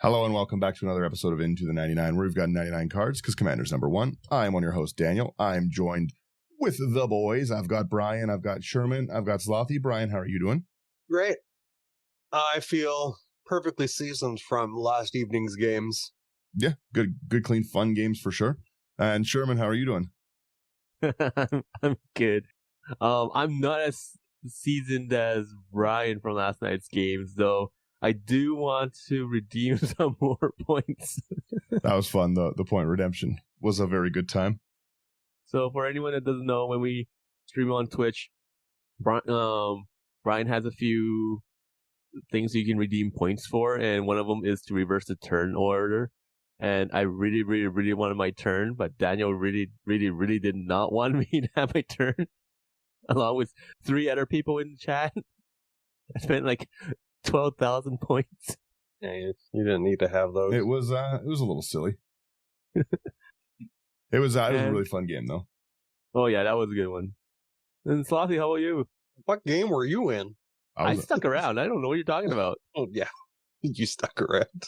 Hello and welcome back to another episode of Into the 99, where we've got 99 cards, because Commander's number one. I'm one of your host, Daniel. I'm joined with the boys. I've got Brian, I've got Sherman, I've got Slothy. Brian, how are you doing? Great. I feel perfectly seasoned from last evening's games. Yeah, good, clean, fun games for sure. And Sherman, how are you doing? I'm good. I'm not as seasoned as Brian from last night's games, though. I do want to redeem some more points. That was fun. The point redemption was a very good time. So for anyone that doesn't know, when we stream on Twitch, Brian has a few things you can redeem points for, and one of them is to reverse the turn order. And I really, really, really wanted my turn, but Daniel really, really, really did not want me to have my turn, along with 3 other people in the chat. I spent like 12,000 points. Yeah, you didn't need to have those. It was a little silly. It was a really fun game though. Oh yeah, that was a good one. And Slothy, how about you? What game were you in? I stuck around. I don't know what you're talking about. Oh yeah, you stuck around.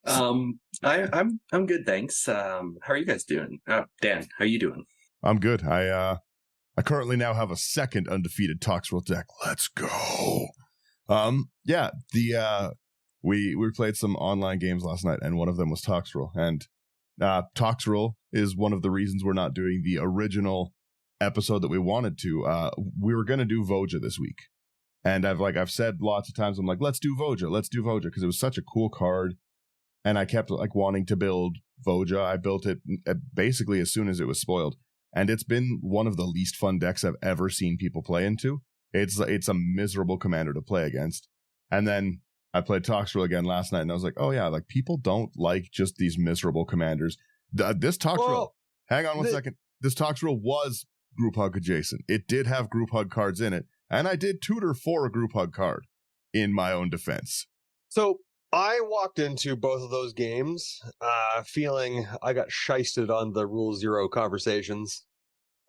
I'm good, thanks. How are you guys doing? Dan, how you doing? I'm good. I currently now have a second undefeated Toxrill deck. Let's go. We played some online games last night, and one of them was Toxrill. And Toxrill is one of the reasons we're not doing the original episode that we wanted to. We were going to do Voja this week. And I've said lots of times, I'm like, let's do Voja, because it was such a cool card. And I kept wanting to build Voja. I built it basically as soon as it was spoiled. And it's been one of the least fun decks I've ever seen people play into. It's a miserable commander to play against. And then I played Toxrill again last night, and I was like, oh yeah, people don't like just these miserable commanders. This Toxrill, hang on one second. This Toxrill was Group Hug adjacent. It did have Group Hug cards in it, and I did tutor for a Group Hug card in my own defense. So I walked into both of those games feeling I got shysted on the Rule Zero conversations.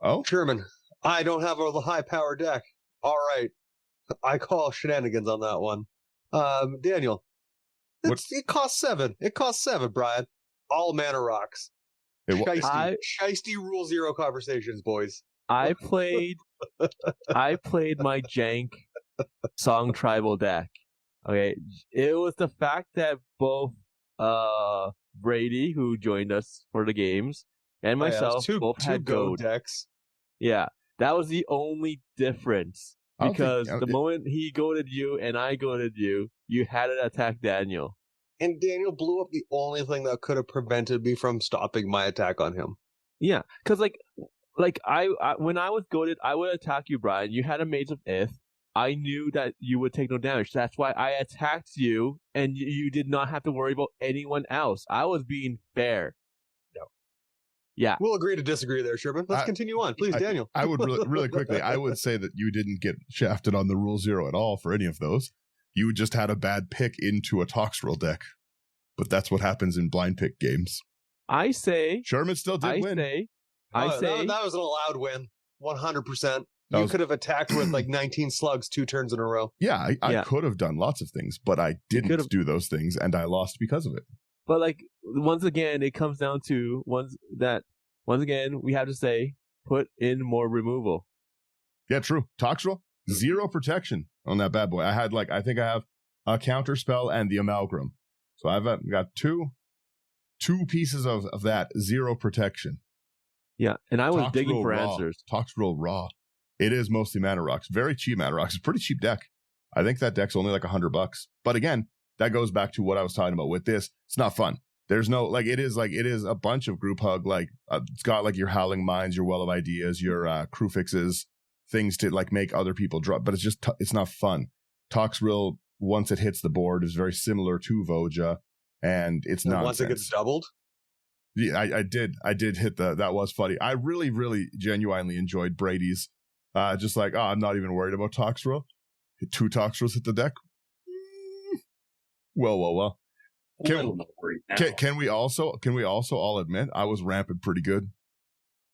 Oh? Sherman, I don't have a high power deck. All right. I call shenanigans on that one. Daniel, it costs 7. It costs 7, Brian. All mana rocks. Shiesty Rule Zero conversations, boys. I played my jank Song Tribal deck. Okay, it was the fact that both Brady, who joined us for the games, and myself both had goat decks. Yeah, that was the only difference. Because the moment he goated you and I goated you, you had to attack Daniel. And Daniel blew up the only thing that could have prevented me from stopping my attack on him. Yeah, because I when I was goated, I would attack you, Brian. You had a Maze of Ith. I knew that you would take no damage. That's why I attacked you, and you did not have to worry about anyone else. I was being fair. No. Yeah. We'll agree to disagree there, Sherman. Let's continue on. Please, Daniel. I would really quickly, I would say that you didn't get shafted on the Rule Zero at all for any of those. You just had a bad pick into a Toxrill deck. But that's what happens in blind pick games. I say... Sherman still did win. I say... That was an allowed win. 100%. You could have attacked with 19 slugs 2 turns in a row. Yeah, I could have done lots of things, but I didn't do those things, and I lost because of it. But once again, it comes down to once again we have to say put in more removal. Yeah, true. Toxrill, 0 protection on that bad boy. I think I have a counter spell and the amalgam, so I've got two pieces of that 0 protection. Yeah, and I was Toxrill digging for raw. answers. Toxrill raw. It is mostly mana rocks. Very cheap mana rocks. It's a pretty cheap deck. I think that deck's only $100. But again, that goes back to what I was talking about with this. It's not fun. There's no it is a bunch of group hug. It's got your Howling Minds, your Well of Ideas, your crew fixes, things to make other people drop. But it's just it's not fun. Toxrill, once it hits the board, is very similar to Voja, and it's not. Once it gets doubled. Yeah, I did hit that was funny. I really, really genuinely enjoyed Brady's. I'm not even worried about Toxrill. Hit 2 Toxrills hit the deck. Well. Can we also all admit I was ramping pretty good?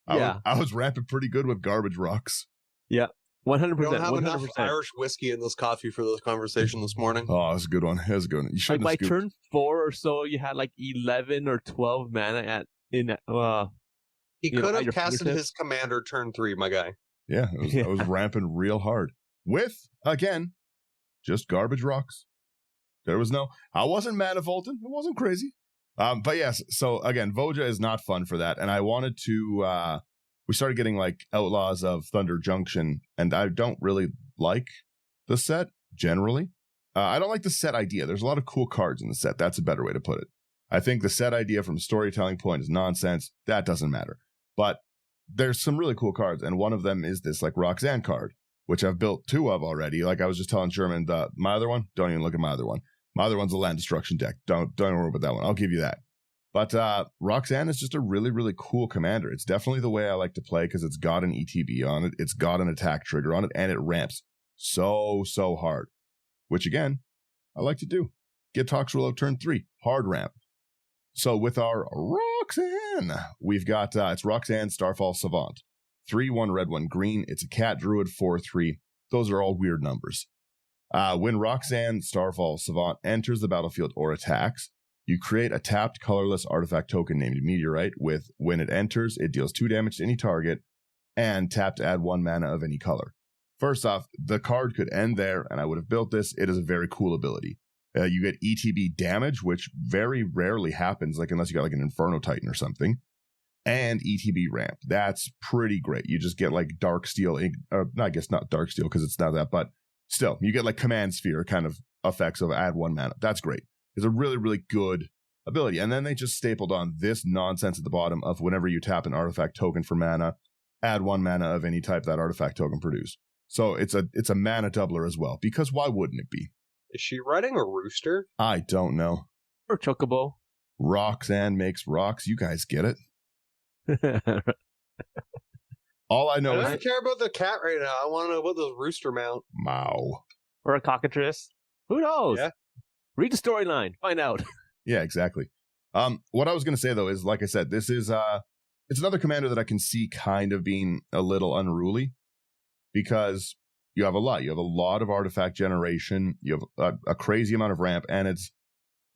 I was ramping pretty good with garbage rocks. Yeah. 100%. We don't have 100%. enough Irish whiskey in this coffee for this conversation this morning. Oh, that's a good one. That's a good one. You should Like by turn 4 or so, you had like 11 or 12 mana He could have your casted fingertips. his commander turn 3, my guy. Yeah, I was ramping real hard with, again, just garbage rocks. There was no, I wasn't manifolding. It wasn't crazy. But yes, so again, Voja is not fun for that. And I wanted to, we started getting like Outlaws of Thunder Junction, and I don't really like the set generally. I don't like the set idea. There's a lot of cool cards in the set. That's a better way to put it. I think the set idea from a storytelling point is nonsense. That doesn't matter. But there's some really cool cards, and one of them is this like Roxanne card, which I've built 2 of already. Like I was just telling Sherman, my other one, don't even look at my other one. My other one's a land destruction deck. Don't worry about that one. I'll give you that. But Roxanne is just a really, really cool commander. It's definitely the way I like to play because it's got an ETB on it. It's got an attack trigger on it, and it ramps so hard. Which, again, I like to do. Get Toxrill out turn 3. Hard ramp. So with our Roxanne, we've got, it's Roxanne Starfall Savant. 3/1 red 1 green. It's a cat druid 4/3. Those are all weird numbers. When Roxanne Starfall Savant enters the battlefield or attacks, you create a tapped colorless artifact token named Meet-eorite with, when it enters, it deals 2 damage to any target, and tap to add 1 mana of any color. First off, the card could end there, and I would have built this. It is a very cool ability. You get ETB damage, which very rarely happens, like unless you got like an Inferno Titan or something, and ETB ramp. That's pretty great. You just get like Dark Steel, I guess not Dark Steel because it's not that, but still, you get like Command Sphere kind of effects of add 1 mana. That's great. It's a really, really good ability. And then they just stapled on this nonsense at the bottom of whenever you tap an artifact token for mana, add 1 mana of any type that artifact token produced. So it's a mana doubler as well, because why wouldn't it be? Is she riding a rooster? I don't know. Or Chocobo. Roxanne makes rocks. You guys get it. All I know I is don't care about the cat right now. I want to know about this rooster mount. Mao. Or a cockatrice. Who knows? Yeah. Read the storyline. Find out. Yeah, exactly. What I was going to say, though, is, like I said, this is it's another commander that I can see kind of being a little unruly because you have a lot. You have a lot of artifact generation. You have a crazy amount of ramp, and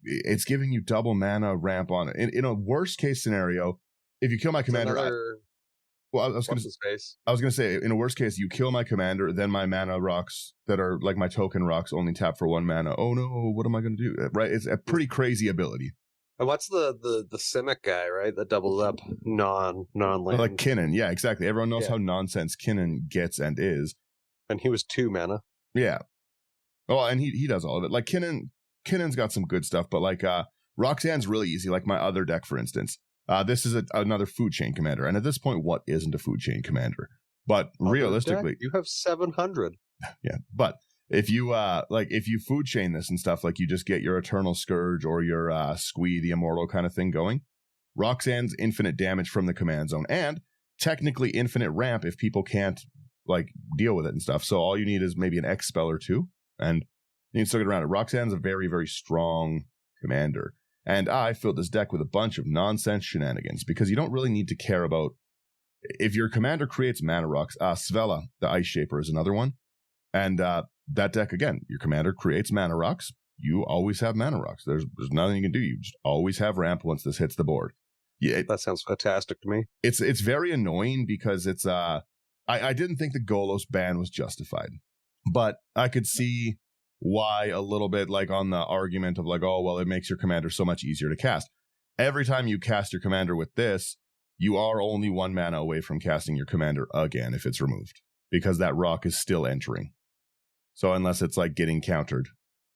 it's giving you double mana ramp on it. In a worst case scenario, if you kill my commander, I was going to say, in a worst case, you kill my commander, then my mana rocks that are like my token rocks only tap for 1 mana. Oh no, what am I going to do? Right? It's a pretty crazy ability. And what's the Simic guy, right? That doubles up non-land. Like Kinnan. Yeah, exactly. Everyone knows how nonsense Kinnan gets and is. And he was 2 mana. Yeah. Oh, and he does all of it. Like Kinnan's got some good stuff, but like Roxanne's really easy. Like my other deck, for instance. This is another food chain commander. And at this point, what isn't a food chain commander? But realistically, deck? You have 700. Yeah. But if you if you food chain this and stuff, like you just get your Eternal Scourge or your Squee the Immortal kind of thing going, Roxanne's infinite damage from the command zone and technically infinite ramp if people can't like deal with it and stuff. So all you need is maybe an X spell or 2 and you can still get around it. Roxanne's a very, very strong commander. And I filled this deck with a bunch of nonsense shenanigans because you don't really need to care about if your commander creates mana rocks. Svella, the Ice Shaper, is another one. And that deck, again, your commander creates mana rocks. You always have mana rocks. There's nothing you can do. You just always have ramp once this hits the board. Yeah, that sounds fantastic to me. It's very annoying because it's I didn't think the Golos ban was justified, but I could see why a little bit, like on the argument of like, oh, well, it makes your commander so much easier to cast. Every time you cast your commander with this, you are only 1 mana away from casting your commander again if it's removed, because that rock is still entering. So unless it's like getting countered,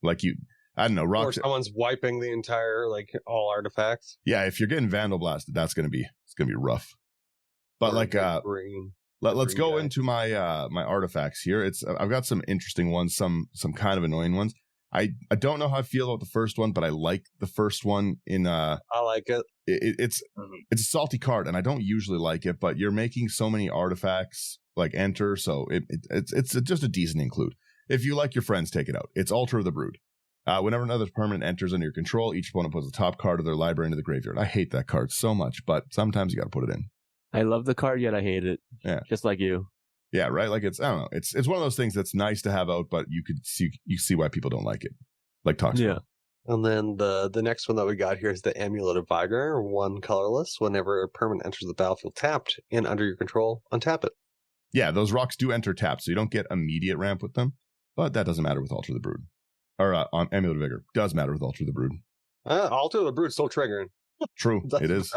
like I don't know, or someone's wiping the entire, like all artifacts. Yeah, if you're getting Vandal Blasted, it's gonna be rough. But like let's go into my my artifacts here. I've got some interesting ones, some kind of annoying ones. I don't know how I feel about the first one, but I like the first one. I like it. It's a salty card, and I don't usually like it, but you're making so many artifacts like enter, so it's just a decent include. If you like your friends, take it out. It's Altar of the Brood. Whenever another permanent enters under your control, each opponent puts the top card of their library into the graveyard. I hate that card so much, but sometimes you got to put it in. I love the card, yet I hate it. Yeah. Just like you. Yeah, right. Like I don't know. It's one of those things that's nice to have out, but you see why people don't like it. Like Toxic. Yeah. And then the next one that we got here is the Amulet of Vigor, 1 colorless. Whenever a permanent enters the battlefield tapped and under your control, untap it. Yeah, those rocks do enter tapped, so you don't get immediate ramp with them, but that doesn't matter with Alter the Brood. Or on Amulet of Vigor. Does matter with Alter the Brood. Alter the Brood's still triggering. True, it is.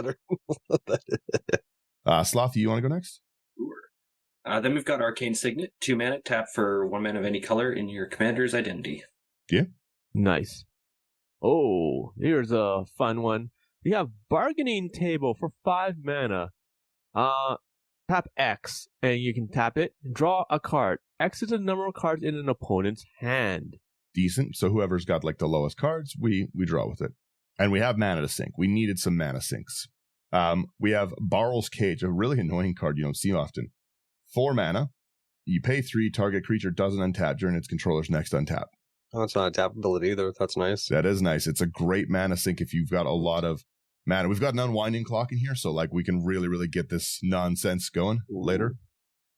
Slothy, you want to go next? Sure. Then we've got Arcane Signet, 2 mana, tap for 1 mana of any color in your commander's identity. Yeah. Nice. Oh, here's a fun one. We have Bargaining Table for 5 mana. Tap X, and you can tap it. Draw a card. X is the number of cards in an opponent's hand. Decent. So whoever's got like the lowest cards, we draw with it. And we have mana to sink. We needed some mana sinks. We have Barrel's Cage, a really annoying card you don't see often. 4 mana. You pay 3, target creature doesn't untap during its controller's next untap. Oh, it's not a tap ability either. That's nice. That is nice. It's a great mana sink if you've got a lot of mana. We've got an Unwinding Clock in here, so like we can really, really get this nonsense going later.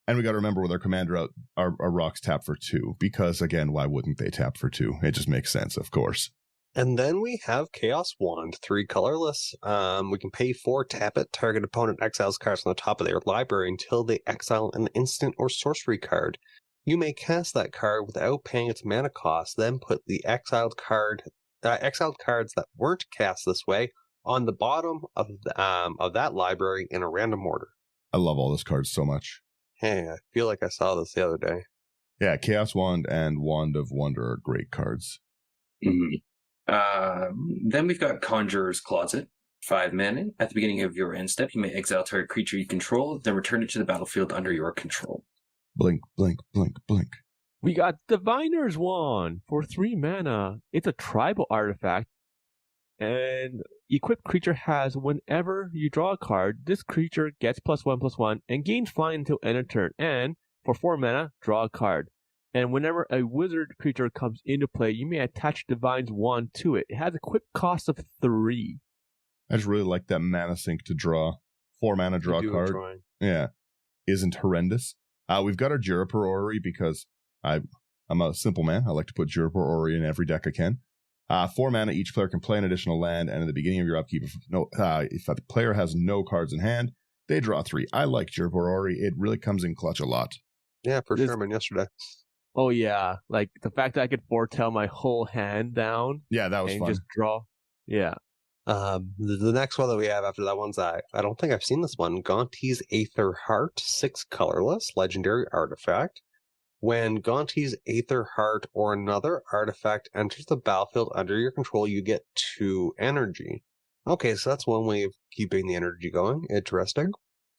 And we got to remember with our commander out, our rocks tap for 2, because again, why wouldn't they tap for 2? It just makes sense, of course. And then we have Chaos Wand, 3 colorless. We can pay 4, tap it, target opponent exiles cards on the top of their library until they exile an instant or sorcery card. You may cast that card without paying its mana cost, then put the exiled cards that weren't cast this way on the bottom of that library in a random order. I love all those cards so much. Hey, I feel like I saw this the other day. Yeah, Chaos Wand and Wand of Wonder are great cards. Mm-hmm. Then we've got Conjurer's Closet, 5 mana. At the beginning of your end step, you may exile target creature you control, then return it to the battlefield under your control. Blink, blink, blink, blink. We got Diviner's Wand for 3 mana. It's a tribal artifact. And equipped creature has, whenever you draw a card, this creature gets +1/+1 and gains flying until end of turn. And for 4 mana, draw a card. And whenever a wizard creature comes into play, you may attach Divine's Wand to it. It has a quick cost of 3. I just really like that mana sink to draw. 4 mana, draw a card. Yeah. Isn't horrendous. We've got our Juriper Orrery because I'm a simple man. I like to put Juriper Orrery in every deck I can. 4 mana, each player can play an additional land, and at the beginning of your upkeep, if the player has no cards in hand, they draw 3. I like Juriper Orrery. It really comes in clutch a lot. Yeah, for Sherman yesterday. Oh, yeah. Like, the fact that I could foretell my whole hand down. Yeah, that was and fun. Just draw. Yeah. The next one that we have after that one's I don't think I've seen this one. Gonti's Aether Heart, 6 colorless, legendary artifact. When Gonti's Aether Heart or another artifact enters the battlefield under your control, you get 2 energy. Okay, so that's one way of keeping the energy going. Interesting.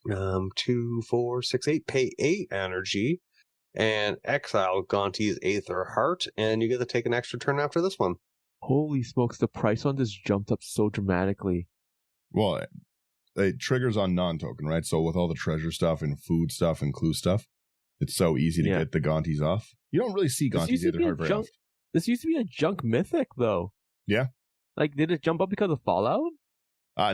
2, 4, 6, 8. Pay 8 energy and exile Gonti's Aether Heart, and you get to take an extra turn after this one. Holy smokes, the price on this jumped up so dramatically. Well, it triggers on non-token, right? So with all the treasure stuff and food stuff and clue stuff, it's so easy to get the Gontis off. You don't really see Gontis Aether Heart very often. This used to be a junk mythic, though. Yeah. Like, did it jump up because of Fallout?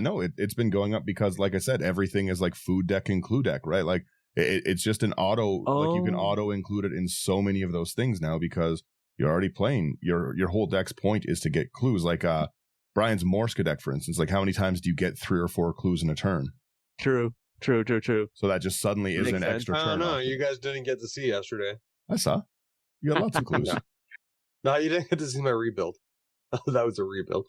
No, it's been going up because, like I said, everything is like food deck and clue deck, right? Like, it's just an auto, like you can auto include it in so many of those things now because you're already playing. Your whole deck's point is to get clues. Like Brian's Morska deck, for instance. Like, how many times do you get 3 or 4 clues in a turn? True. So that just suddenly is an extra turn. I don't know. You guys didn't get to see yesterday. I saw. You got lots of clues. No, you didn't get to see my rebuild. That was a rebuild.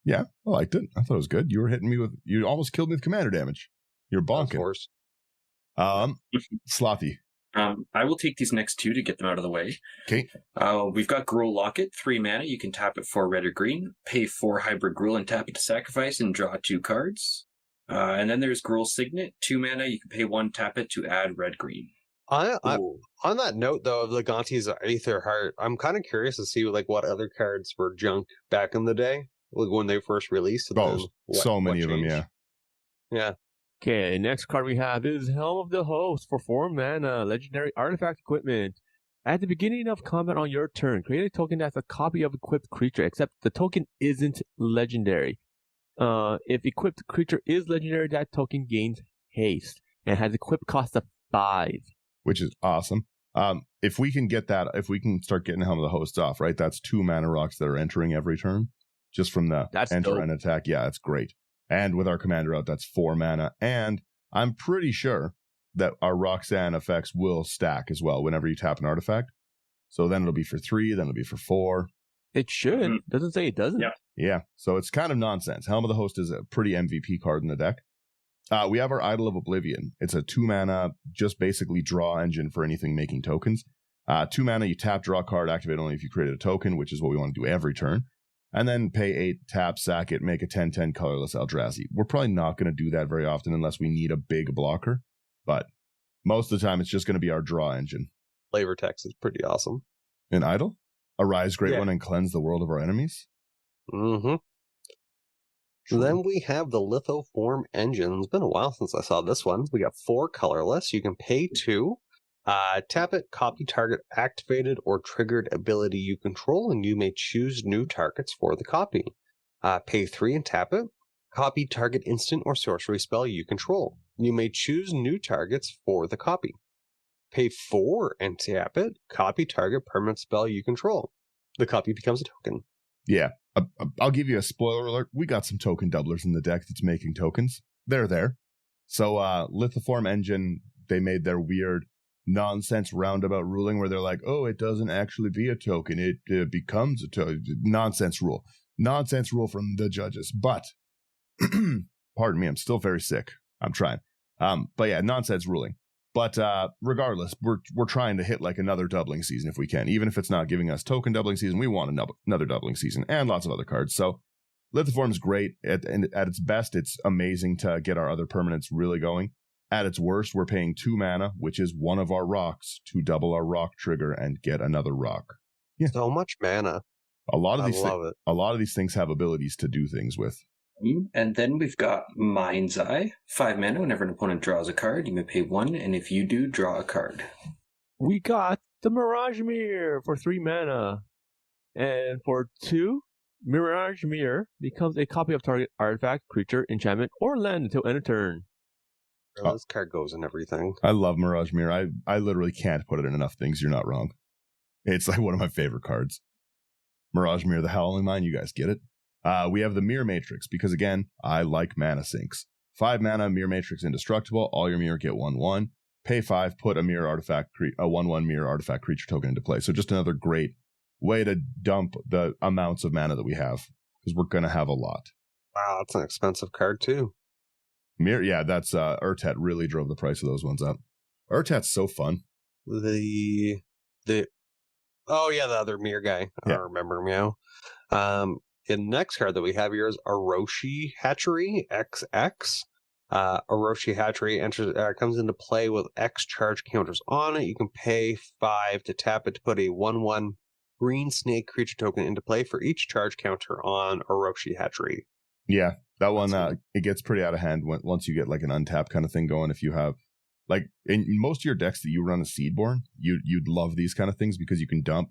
Yeah, I liked it. I thought it was good. You were hitting me with... You almost killed me with commander damage. You're bonking. Of course. Slothy. I will take these next 2 to get them out of the way. Okay. We've got Gruul Locket, 3 mana. You can tap it for red or green. Pay 4 hybrid Gruul and tap it to sacrifice and draw 2 cards. And then there's Gruul Signet, 2 mana. You can pay 1, tap it to add red-green. On that note, though, of the Gonti's Aether Heart, I'm kind of curious to see like what other cards were junk back in the day, like when they first released. So many of them, yeah. Yeah. Okay, next card we have is Helm of the Host for 4 mana, legendary artifact equipment. At the beginning of combat on your turn, create a token that's a copy of equipped creature, except the token isn't legendary. If equipped creature is legendary, that token gains haste and has equip cost of 5. which is awesome. If we can get that, if we can start getting Helm of the Hosts off, right? That's 2 mana rocks that are entering every turn just from the enter dope. and attack. Yeah, that's great. And with our commander out, that's 4 mana. And I'm pretty sure that our Roxanne effects will stack as well whenever you tap an artifact. So then it'll be for 3, then it'll be for 4. It should. Doesn't say it doesn't. Yeah. So it's kind of nonsense. Helm of the Host is a pretty MVP card in the deck. We have our Idol of Oblivion. It's a 2 mana, just basically draw engine for anything making tokens. 2 mana, you tap, draw a card, activate only if you created a token, which is what we want to do every turn. And then pay 8, tap, sack it, make a 10/10 colorless Eldrazi. We're probably not going to do that very often unless we need a big blocker. But most of the time, it's just going to be our draw engine. Flavor text is pretty awesome. An Idol? Arise, Great One, and cleanse the world of our enemies? Mm-hmm. Then we have the Lithoform engine. It's been a while since I saw this one. We got 4 colorless. You can pay 2. Tap it, copy target activated or triggered ability you control, and you may choose new targets for the copy. Pay 3 and tap it. Copy target instant or sorcery spell you control. You may choose new targets for the copy. Pay 4 and tap it. Copy target permanent spell you control. The copy becomes a token. Yeah. I'll give you a spoiler alert. We got some token doublers in the deck that's making tokens. They're there. So Lithoform engine, they made their weird nonsense roundabout ruling where they're like, oh, it doesn't actually be a token. It becomes a token. Nonsense rule. Nonsense rule from the judges. But, pardon me, I'm still very sick. I'm trying. But yeah, nonsense ruling. But regardless, we're trying to hit like another doubling season if we can. Even if it's not giving us token doubling season, we want another doubling season and lots of other cards. So Lithoform is great. At its best, it's amazing to get our other permanents really going. At its worst, we're paying 2 mana, which is one of our rocks, to double our rock trigger and get another rock. Yeah. So much mana. A lot of these things have abilities to do things with. And then we've got Mind's Eye. 5 mana. Whenever an opponent draws a card, you may pay 1, and if you do, draw a card. We got the Mirage Mirror for 3 mana. And for 2, Mirage Mirror becomes a copy of target artifact, creature, enchantment, or land until end of turn. This card goes in everything. I love Mirage Mirror. I literally can't put it in enough things. You're not wrong. It's like one of my favorite cards. Mirage Mirror, the Howling Mine. You guys get it? We have the Mirror Matrix, because again, I like mana sinks. 5 mana, Mirror Matrix indestructible. All your mirror get 1/1. Pay 5, put a mirror artifact, a 1/1 mirror artifact creature token into play. So just another great way to dump the amounts of mana that we have, because we're going to have a lot. Wow, that's an expensive card too. Mirror, yeah, that's Urtet really drove the price of those ones up. Urtet's so fun. The other mirror guy. I don't remember him now. The next card that we have here is Orochi Hatchery XX. Orochi Hatchery comes into play with X charge counters on it. You can pay 5 to tap it to put a 1/1 green snake creature token into play for each charge counter on Orochi Hatchery. Yeah, that one, it gets pretty out of hand once you get like an untap kind of thing going. If you have, like, in most of your decks that you run a Seedborn, you'd love these kind of things because you can dump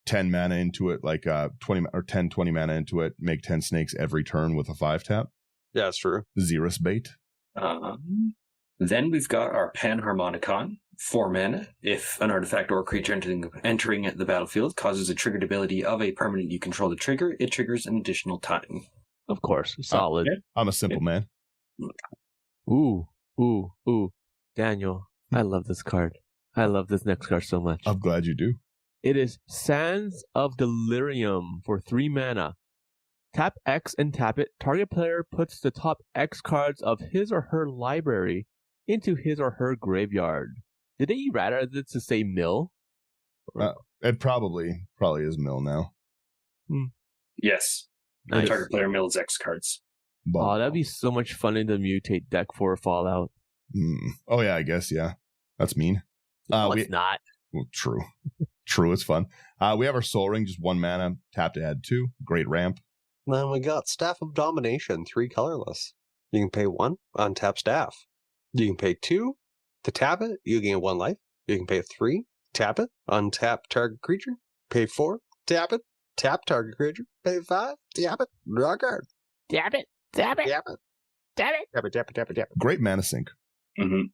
10 mana into it, like 20 mana into it, make 10 snakes every turn with a 5-tap. Yeah, that's true. Xerus Bait. Then we've got our Panharmonicon. 4 mana. If an artifact or creature entering the battlefield causes a triggered ability of a permanent you control to trigger, it triggers an additional time. Of course, solid. I'm a simple man. Ooh. Daniel, I love this card. I love this next card so much. I'm glad you do. It is Sands of Delirium for 3 mana. Tap X and tap it. Target player puts the top X cards of his or her library into his or her graveyard. Did they errata this to say mill? It probably is mill now. Yes. Nice. Target player mills X cards. Oh, that'd be so much fun in the mutate deck for Fallout. Oh yeah, I guess, yeah. That's mean. It's not. Well, true. True, it's fun. We have our Soul Ring, just 1 mana, tap to add 2. Great ramp. Then we got Staff of Domination, 3 colorless. You can pay 1, untap staff. You can pay 2 to tap it, you gain 1 life. You can pay 3, tap it, untap target creature. Pay 4, tap it, tap target creature. Pay 5, tap it, draw a card. Tap it, tap it, Tap it. tap it. Tap it, tap it, tap it, tap it. Great mana sink. Mm-hmm.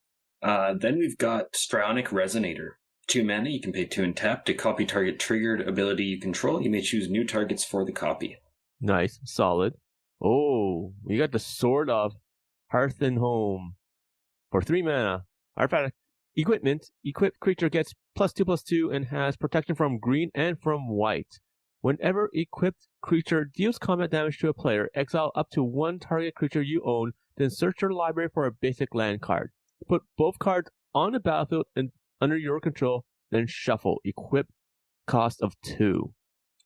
Then we've got Strionic Resonator. 2 mana, you can pay 2 and tap. To copy target triggered ability you control, you may choose new targets for the copy. Nice. Solid. Oh, we got the Sword of Hearth and Home. For 3 mana. Artifact equipment. Equipped creature gets +2/+2 and has protection from green and from white. Whenever equipped creature deals combat damage to a player, exile up to 1 target creature you own, then search your library for a basic land card. Put both cards on the battlefield and under your control, then shuffle. Equip cost of 2.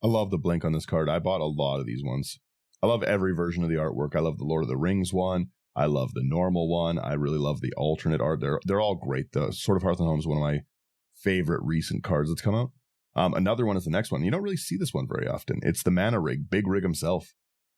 I love the blink on this card. I bought a lot of these ones. I love every version of the artwork. I love the Lord of the Rings one. I love the normal one. I really love the alternate art. They're all great. The Sword of Hearth and Home is one of my favorite recent cards that's come out. Another one is the next one. You don't really see this one very often. It's the Mana Rig, Big Rig himself.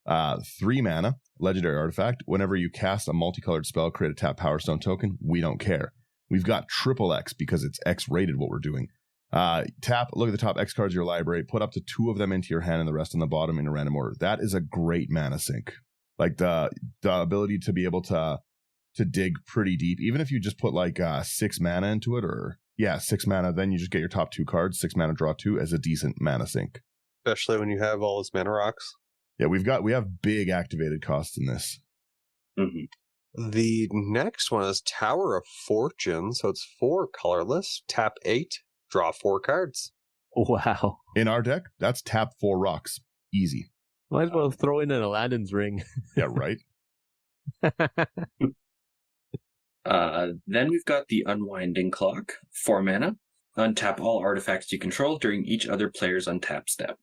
3 mana, legendary artifact. Whenever you cast a multicolored spell, create a tap Power Stone token. We don't care. We've got triple X because it's X rated what we're doing. Tap, look at the top X cards of your library, put up to 2 of them into your hand and the rest on the bottom in a random order. That is a great mana sink. Like the ability to be able to dig pretty deep, even if you just put like 6 mana into it, or 6 mana, then you just get your top 2 cards, 6 mana, draw 2 as a decent mana sink. Especially when you have all those mana rocks. Yeah, we have big activated costs in this. Mm-hmm. The next one is Tower of Fortune, so it's 4 colorless, tap 8, draw 4 cards. Wow. In our deck, that's tap 4 rocks. Easy. Might as well throw in an Aladdin's ring. Yeah, right? Then we've got the Unwinding Clock. 4 mana. Untap all artifacts you control during each other player's untap step.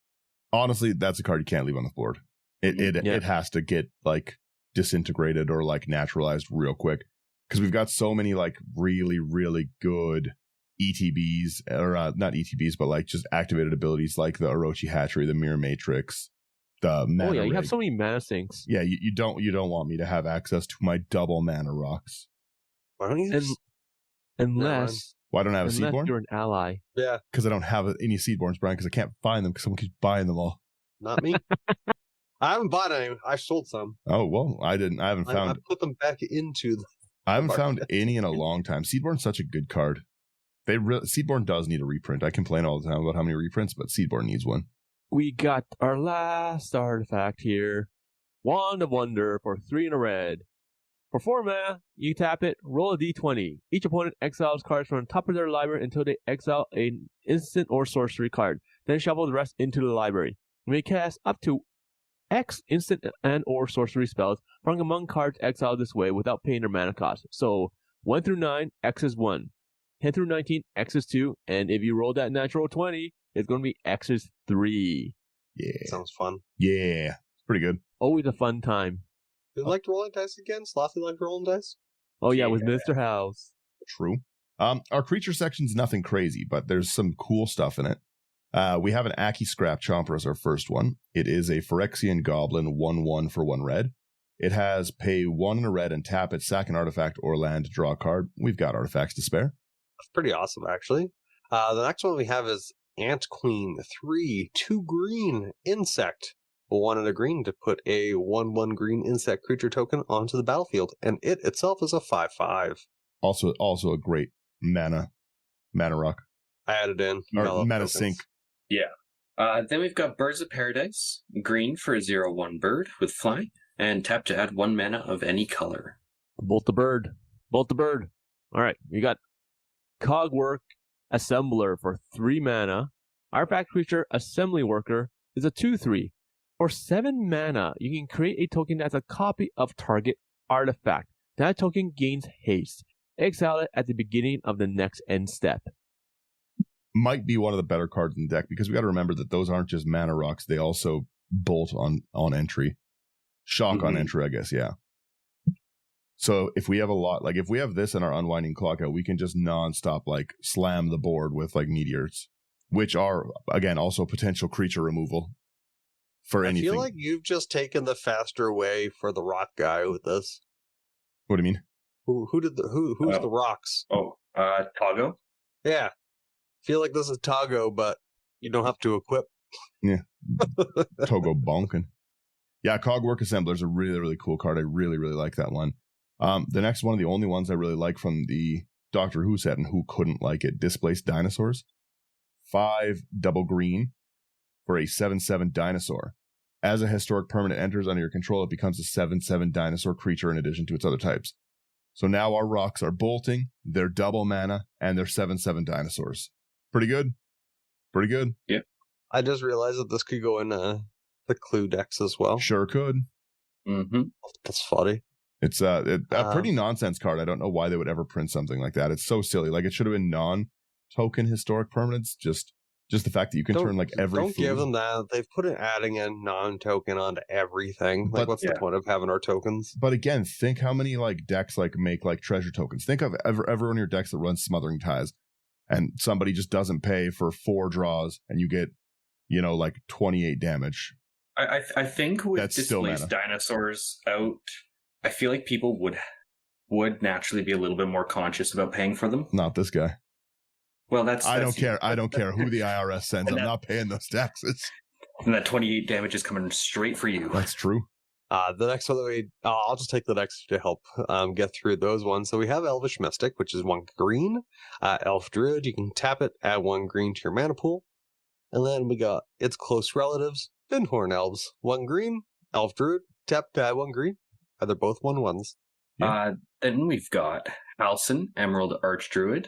Honestly, that's a card you can't leave on the board. It has to get like disintegrated or like naturalized real quick, because we've got so many like really, really good ETBs, or not ETBs, but like just activated abilities like the Orochi Hatchery, the Mirror Matrix, the Mana you Rig. have so many mana sinks. Yeah, you don't want me to have access to my double mana rocks. Why don't you Unless Why don't I have a Seedborn? you're an ally. Yeah. Because I don't have any Seedborns, Brian, because I can't find them because someone keeps buying them all. Not me. I haven't bought any. I sold some. Oh, well, I haven't found... I put them back into the... I haven't found any in a long time. Seedborn's such a good card. Seedborn does need a reprint. I complain all the time about how many reprints, but Seedborn needs one. We got our last artifact here. Wand of Wonder for 3 and a red. For 4 mana, you tap it, roll a d20. Each opponent exiles cards from the top of their library until they exile an instant or sorcery card. Then shuffle the rest into the library. You may cast up to X instant and or sorcery spells from among cards exiled this way without paying their mana cost. So 1 through 9, X is 1. 10 through 19, X is 2. And if you roll that natural 20, it's going to be X is 3. Yeah. Sounds fun. Yeah. It's pretty good. Always a fun time. You like rolling dice again? Slothy like rolling dice? Oh yeah, with Mr. House. True. Our creature section's nothing crazy, but there's some cool stuff in it. We have an Aki Scrap Chomper as our first one. It is a Phyrexian Goblin 1/1 for 1 red. It has pay 1 and a red and tap it, sack an artifact or land to draw a card. We've got artifacts to spare. That's pretty awesome, actually. The next one we have is Ant Queen 3, 2 green insect. 1 and a green to put a 1/1 green insect creature token onto the battlefield, and it itself is a 5/5. Also a great mana rock. I added in. Or mana sink. Yeah. Then we've got Birds of Paradise. Green for a 0/1 bird with fly, and tap to add 1 mana of any color. Bolt the bird. Bolt the bird. Alright, we got Cogwork Assembler for 3 mana. Artifact creature Assembly Worker is a 2/3. For 7 mana, you can create a token that's a copy of target artifact. That token gains haste. Exile it at the beginning of the next end step. Might be one of the better cards in the deck, because we got to remember that those aren't just mana rocks. They also bolt on entry. Shock on entry, I guess, yeah. So if we have a lot, like if we have this in our Unwinding Clock out, we can just nonstop like slam the board with like Meet-eors, which are, again, also potential creature removal. For anything. I feel like you've just taken the faster way for the rock guy with this. What do you mean? Who's the rocks? Togo? Yeah. Feel like this is Togo, but you don't have to equip. Yeah. Togo bonkin'. Yeah, Cogwork Assembler is a really, really cool card. I really, really like that one. The next one of the only ones I really like from the Doctor Who set, and who couldn't like it? Displaced Dinosaurs. 5 double green for a 7/7 dinosaur. As a historic permanent enters under your control, it becomes a 7/7 dinosaur creature in addition to its other types. So now our rocks are bolting, they're double mana, and they're 7/7 dinosaurs. Pretty good. Pretty good. Yeah. I just realized that this could go in the Clue decks as well. Sure could. Mm-hmm. That's funny. It's a pretty nonsense card. I don't know why they would ever print something like that. It's so silly. Like, it should have been non-token historic permanents. Just the fact that you can turn like every Don't food. give them that. They've put it adding in non-token onto everything. Like, But- what's the point of having our tokens? But again, think how many like decks like make like treasure tokens. Think of everyone in your decks that runs Smothering Ties, and somebody just doesn't pay for 4 draws, and you get, like 28 damage. I think with That's still displaced mana. dinosaurs out, I feel like people would naturally be a little bit more conscious about paying for them. Not this guy. Well, I don't care. I don't care who the IRS sends. And I'm that- not paying those taxes. And that 28 damage is coming straight for you. That's true. The next one that I'll just take the next to help get through those ones. So we have Elvish Mystic, which is 1 green. Elf Druid, you can tap it, add 1 green to your mana pool. And then we got its close relatives, Vinhorn Elves. 1 green, Elf Druid, tap to add 1 green. They're both 1/1s. Then we've got Halcyon, Emerald Archdruid.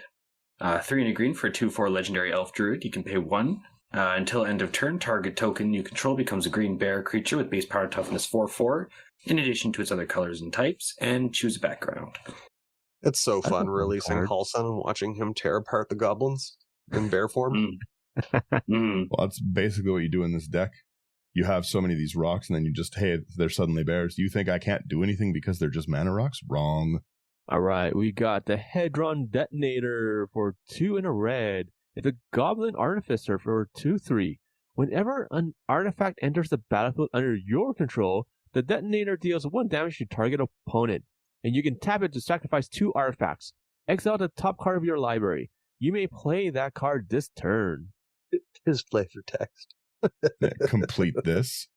3 and a green for a 2/4 legendary elf druid. You can pay 1. Until end of turn, target token you control becomes a green bear creature with base power toughness 4/4, in addition to its other colors and types, and choose a background. It's so That's fun a fun releasing card. Halcyon and watching him tear apart the goblins in bear form. Mm. Well, that's basically what you do in this deck. You have so many of these rocks, and then you just, hey, they're suddenly bears. You think I can't do anything because they're just mana rocks? Wrong. All right, we got the Hedron Detonator for 2 and a red. It's a Goblin Artificer for 2/3. Whenever an artifact enters the battlefield under your control, the detonator deals 1 damage to target opponent, and you can tap it to sacrifice 2 artifacts. Exile the top card of your library. You may play that card this turn. His flavor text. Complete this.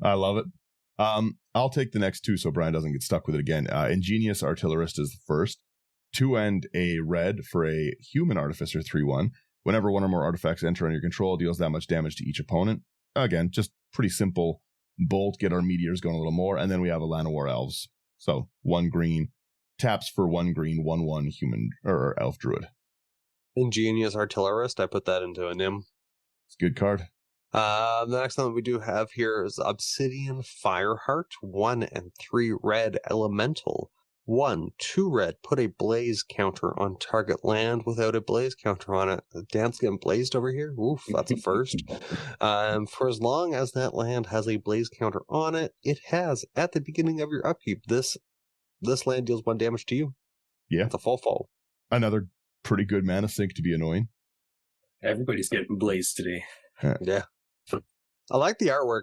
I love it. I'll take the next 2 so Brian doesn't get stuck with it again. Ingenious Artillerist is the first. 2 and a red for a Human Artificer 3/1. Whenever 1 or more artifacts enter under your control, deals that much damage to each opponent. Again, just pretty simple. Bolt, get our meteors going a little more, and then we have a Llanowar Elves. So 1 green, taps for 1 green, 1/1 human or elf druid. Ingenious Artillerist, I put that into a Nim. It's a good card. The next one we do have here is Obsidian Fireheart, 1 and 3 red elemental. 1, 2 red, put a blaze counter on target land without a blaze counter on it. The damn's getting blazed over here. Oof, that's a first. For as long as that land has a blaze counter on it, it has at the beginning of your upkeep. This land deals 1 damage to you. Yeah. It's a fall. Another pretty good mana sink to be annoying. Everybody's getting blazed today. Yeah. I like the artwork.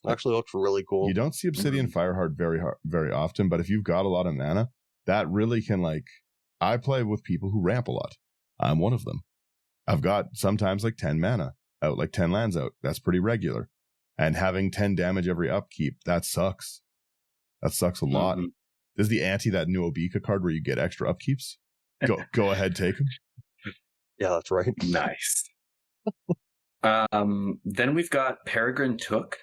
Actually looks really cool. You don't see Obsidian Fireheart very often, but if you've got a lot of mana, that really can, like, I play with people who ramp a lot. I'm one of them. I've got sometimes like 10 mana out, like 10 lands out. That's pretty regular. And having 10 damage every upkeep, that sucks. That sucks a lot. Mhm. This is the anti that new Obika card where you get extra upkeeps. Go ahead, take them. Yeah, that's right. Nice. Then we've got Peregrine Took,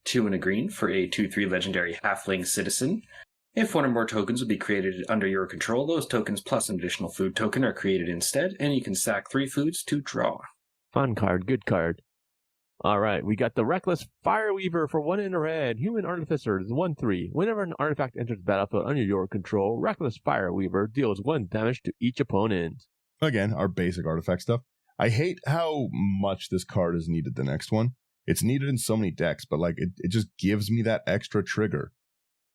2 and a green for a 2/3 legendary halfling citizen. If 1 or more tokens would be created under your control, those tokens plus an additional food token are created instead, and you can sack 3 foods to draw. Fun card, good card. All right, we got the Reckless Fireweaver for 1 and a red. Human Artificer is 1/3. Whenever an artifact enters the battlefield under your control, Reckless Fireweaver deals 1 damage to each opponent. Again, our basic artifact stuff. I hate how much this card is needed the next one. It's needed in so many decks, but like it just gives me that extra trigger.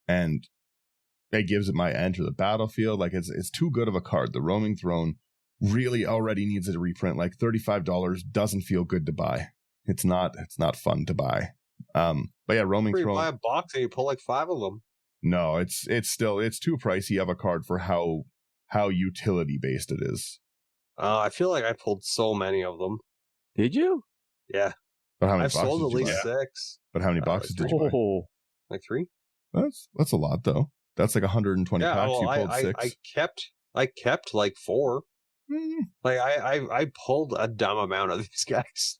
And it gives it my enter the battlefield. Like it's too good of a card. The Roaming Throne really already needs a reprint. Like $35 doesn't feel good to buy. It's not fun to buy. But yeah, Roaming You Throne. buy a box and you pull like 5 of them. No, it's too pricey of a card for how utility based it is. I feel like I pulled so many of them. Did you? Yeah. But how many I've boxes sold did at you least buy? 6. But how many boxes did you buy? Oh, Like 3? That's a lot though. That's like 120 Yeah, packs. well, You pulled 6. I kept like 4. Mm. Like I pulled a dumb amount of these guys.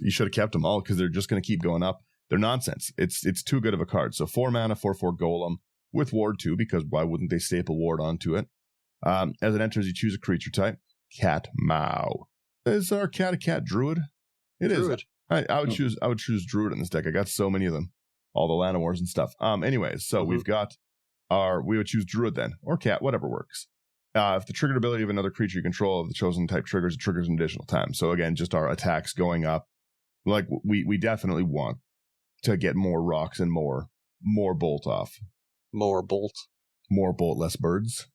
You should have kept them all because they're just going to keep going up. They're nonsense. It's too good of a card. So 4 mana, 4/4 golem with ward 2, because why wouldn't they staple ward onto it? As it enters, you choose a creature type. Cat Mao. Is our cat a cat druid? It Druid. is. I would choose druid in this deck. I got so many of them. All the Land Wars and stuff. Anyways, so we've got we would choose druid then, or cat, whatever works. If the triggered ability of another creature you control of the chosen type triggers, it triggers an additional time. So again, just our attacks going up. Like we definitely want to get more rocks and more bolt off. More bolt. More bolt, less birds.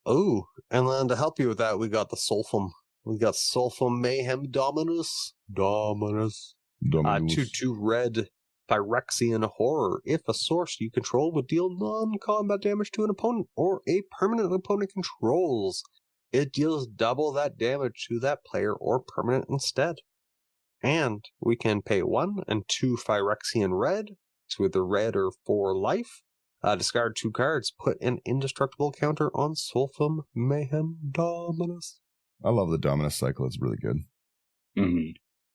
Oh, and then to help you with that, we got the Sulfum. We got Sulfum Mayhem Dominus. 2/2 red Phyrexian Horror. If a source you control would deal non-combat damage to an opponent or a permanent opponent controls, it deals double that damage to that player or permanent instead. And we can pay 1 and 2 Phyrexian red, so either red or 4 life. Discard 2 cards, put an indestructible counter on Sulfum Mayhem Dominus. I love the Dominus cycle. It's really good. Mm-hmm.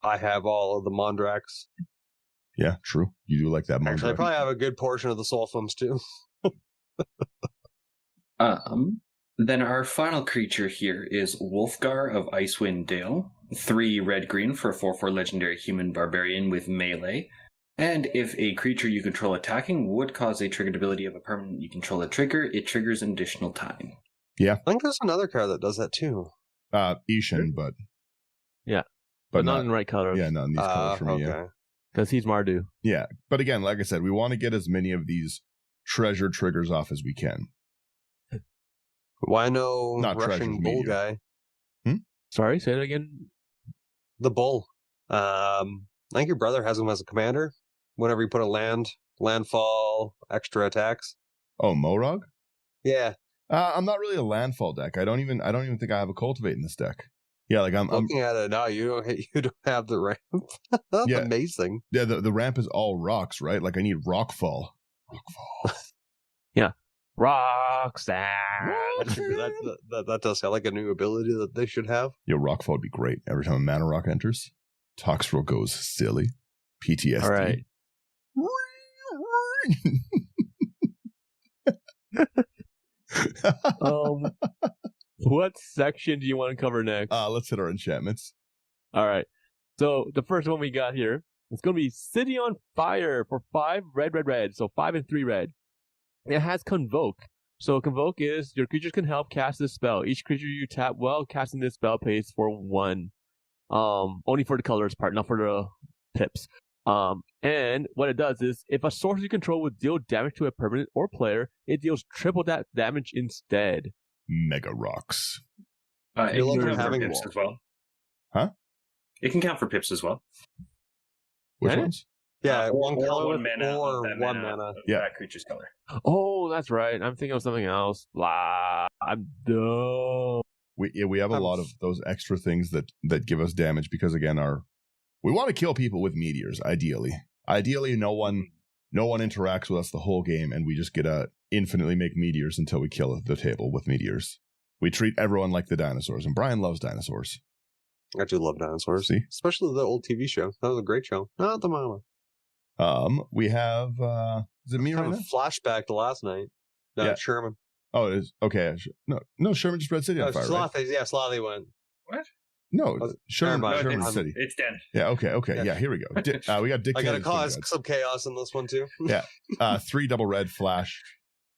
I have all of the Mondrax. Yeah, true. You do like that Mondrak. Actually, I probably have a good portion of the Sulfums too. Then our final creature here is Wolfgar of Icewind Dale. 3 red-green for a 4/4 legendary human barbarian with melee. And if a creature you control attacking would cause a triggered ability of a permanent you control to trigger, it triggers an additional time. Yeah. I think there's another card that does that too. Ishan, but... Yeah. But not in the right color. Yeah, not in these colors for me, okay. yeah. Because he's Mardu. Yeah, but again, like I said, we want to get as many of these treasure triggers off as we can. Why no Not Russian treasures, bull meteor. guy? Sorry, say it again. The bull. I think your brother has him as a commander. Whenever you put a landfall, extra attacks. Oh, Morog? Yeah. I'm not really a landfall deck. I don't even think I have a cultivate in this deck. Yeah, like I'm Looking at it now, you don't have the ramp. That's Yeah. amazing. Yeah, the ramp is all rocks, right? Like I need rockfall. Yeah. Roxanne. That does sound like a new ability that they should have. Yo, rockfall would be great. Every time a mana rock enters, Toxrill goes silly. PTSD. All right. What section do you want to cover next? Let's hit our enchantments. All right. So the first one we got here is going to be City on Fire for 5 red. So 5 and 3 red. It has Convoke. So Convoke is your creatures can help cast this spell. Each creature you tap while casting this spell pays for 1. Only for the colors part, not for the pips. And what it does is if a source you control would deal damage to a permanent or player, it deals triple that damage instead. Mega rocks. It You'll can end up count for having pips more. as well. Huh? It can count for pips as well. Which Can it? ones? Yeah, Or one color one mana or of that one mana mana. of Yeah. that creature's color. Oh, that's right. I'm thinking of something else. Blah. I'm dumb. We have a lot of those extra things that give us damage because again we want to kill people with meteors. Ideally, no one interacts with us the whole game, and we just get to infinitely make meteors until we kill the table with meteors. We treat everyone like the dinosaurs, and Brian loves dinosaurs. I do love dinosaurs. See? Especially the old TV show. That was a great show. Not the mama. We have is it me Have right a now? flashback to last night. No, Yeah. Sherman. Oh, it is okay. No, Sherman just read City on Fire. Right? Slothy went. No, Oh, Sherman, never mind. Sherman I'm- City. It's Den. Yeah, okay. Yeah. Yeah, here we go. We got Dick. I gotta Kennedy's cause Gods. some chaos in this one too. 3 double red flash.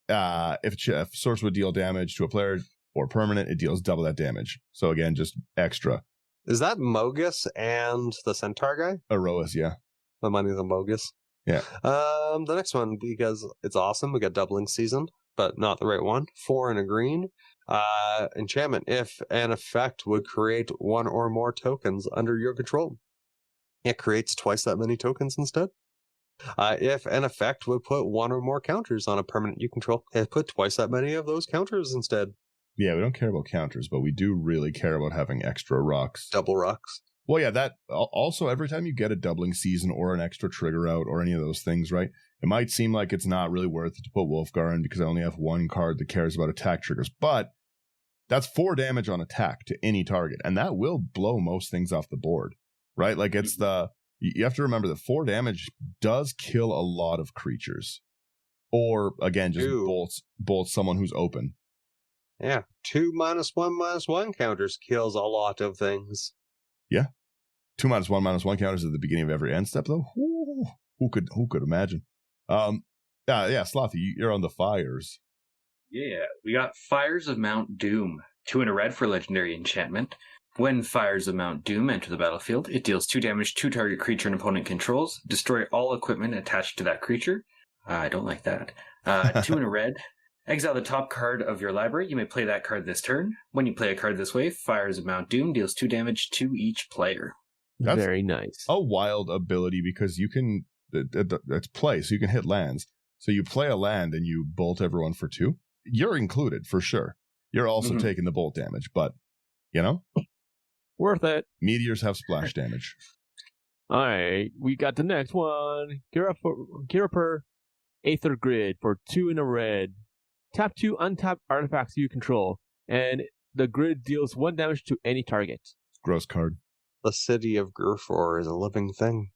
If source would deal damage to a player or permanent, it deals double that damage. So again, just extra. Is that Mogus and the Centaur guy? Aroas, yeah. The money's a Mogus. Yeah. The next one, because it's awesome, we got Doubling Season, but not the right one. 4 and a green. Enchantment. If an effect would create 1 or more tokens under your control, it creates twice that many tokens instead. If an effect would put 1 or more counters on a permanent you control, it put twice that many of those counters instead. Yeah, we don't care about counters, but we do really care about having extra rocks. Double rocks. Well, yeah, that also every time you get a doubling season or an extra trigger out or any of those things, right? It might seem like it's not really worth it to put Wolfgar in because I only have one card that cares about attack triggers, but that's 4 damage on attack to any target, and that will blow most things off the board, right? Like you have to remember that 4 damage does kill a lot of creatures, or again, just bolts someone who's open. Yeah, 2 -1/-1 counters kills a lot of things. Yeah, 2 -1/-1 counters at the beginning of every end step, though. Who could imagine? Yeah, Slothy, you're on the fires. Yeah, we got Fires of Mount Doom. 2 and a red for legendary enchantment. When Fires of Mount Doom enter the battlefield, it deals 2 damage to target creature an opponent controls. Destroy all equipment attached to that creature. I don't like that. 2 and a red. Exile the top card of your library. You may play that card this turn. When you play a card this way, Fires of Mount Doom deals 2 damage to each player. That's very nice. A wild ability because you can, it's play, so you can hit lands. So you play a land and you bolt everyone for 2. You're included for sure. You're also taking the bolt damage, but, worth it. Meteors have splash damage. All right, we got the next one. Girapur Aether Grid for 2 and a red. Tap 2 untapped artifacts you control, and the grid deals 1 damage to any target. Gross card. The city of Gurfor is a living thing,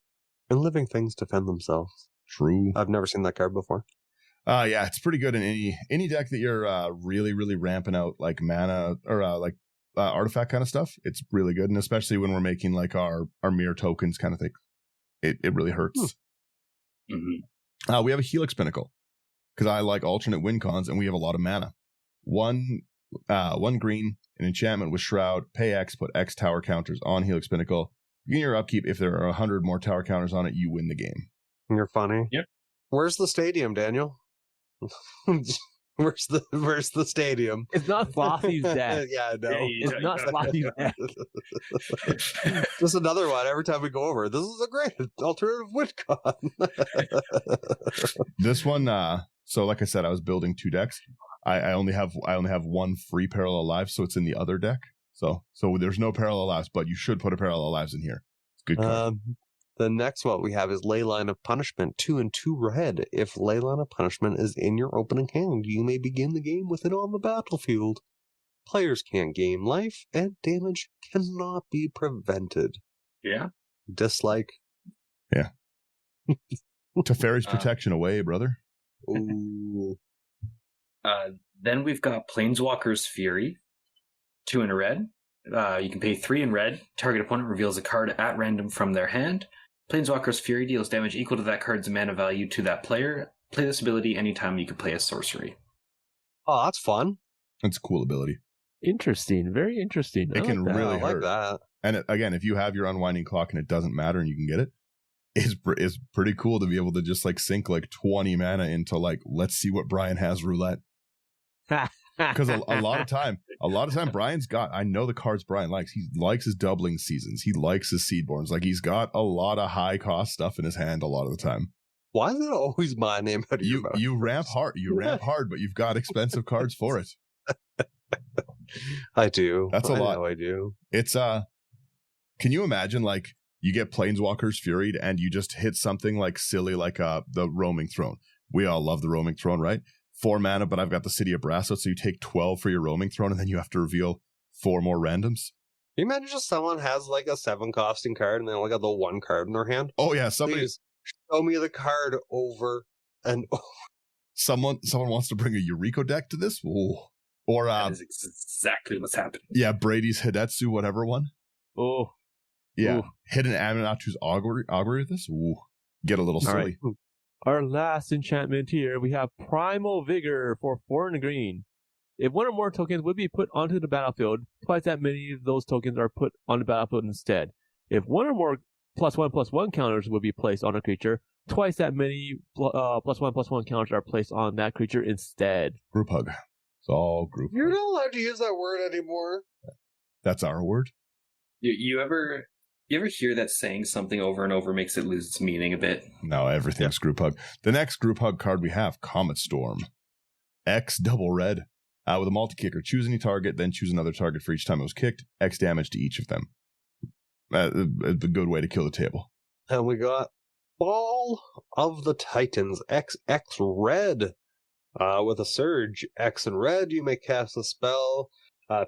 and living things defend themselves. True. I've never seen that card before. Yeah, it's pretty good in any deck that you're really, really ramping out like mana or artifact kind of stuff. It's really good, and especially when we're making like our mirror tokens kind of thing. It really hurts. Mm-hmm. We have a Helix Pinnacle because I like alternate win cons, and we have a lot of mana. One green, an enchantment with Shroud. Pay X, put X tower counters on Helix Pinnacle. Begin your upkeep. If there are 100 more tower counters on it, you win the game. You're funny. Yep. Where's the stadium, Daniel? Where's the stadium? It's not Flossy's deck. Yeah, no. It's not Flossy's deck. Just another one every time we go over. This is a great alternative WinCon. This one, so like I said, I was building 2 decks. I only have 1 free Parallel Lives, so it's in the other deck. So there's no Parallel Lives, but you should put a Parallel Lives in here. It's a good card. The next one we have is Leyline of Punishment, 2 and 2 red. If Leyline of Punishment is in your opening hand, you may begin the game with it on the battlefield. Players can't gain life, and damage cannot be prevented. Yeah. Dislike. Yeah. Teferi's protection away, brother. Ooh. Then we've got Planeswalker's Fury, 2 and a red. You can pay 3 in red. Target opponent reveals a card at random from their hand. Planeswalker's Fury deals damage equal to that card's mana value to that player. Play this ability anytime you can play a sorcery. Oh, that's fun. That's a cool ability. Interesting. Very interesting. It can really I like hurt. that. And again, if you have your Unwinding Clock and it doesn't matter and you can get it, it's pretty cool to be able to just like sink like 20 mana into like, let's see what Brian has roulette. Because a lot of time Brian's got, I know the cards Brian likes. He likes his doubling seasons. He likes his Seedborns. Like he's got a lot of high cost stuff in his hand a lot of the time. Why is it always my name out of your mouth? You ramp hard, but you've got expensive cards for it. I do. That's a lot. I do. It's can you imagine like you get Planeswalkers Furied and you just hit something like silly like the Roaming Throne. We all love the Roaming Throne, right? 4 mana, but I've got the City of Brasso, so you take 12 for your Roaming Throne, and then you have to reveal 4 more randoms. Can you imagine just someone has like a 7 costing card and they only got the 1 card in their hand? Oh yeah, somebody. Please show me the card over and over. Someone wants to bring a Yuriko deck to this? Ooh. Or That is exactly what's happening. Yeah, Brady's Hidetsu, whatever one. Oh. Yeah. Ooh. Hidden Aminatu's Augury with this? Ooh. Get a little silly. Right. Our last enchantment here, we have Primal Vigor for 4 and a green. If 1 or more tokens would be put onto the battlefield, twice that many of those tokens are put on the battlefield instead. If 1 or more +1/+1 counters would be placed on a creature, twice that many +1/+1 counters are placed on that creature instead. Group hug. It's all group You're hug. not allowed to use that word anymore. That's our word. You ever hear that saying something over and over makes it lose its meaning a bit? No, everything's group hug. The next group hug card we have, Comet Storm. X double red. With a multi-kicker, choose any target, then choose another target for each time it was kicked. X damage to each of them. a good way to kill the table. And we got Ball of the Titans, XX red. With a surge, X and red, you may cast a spell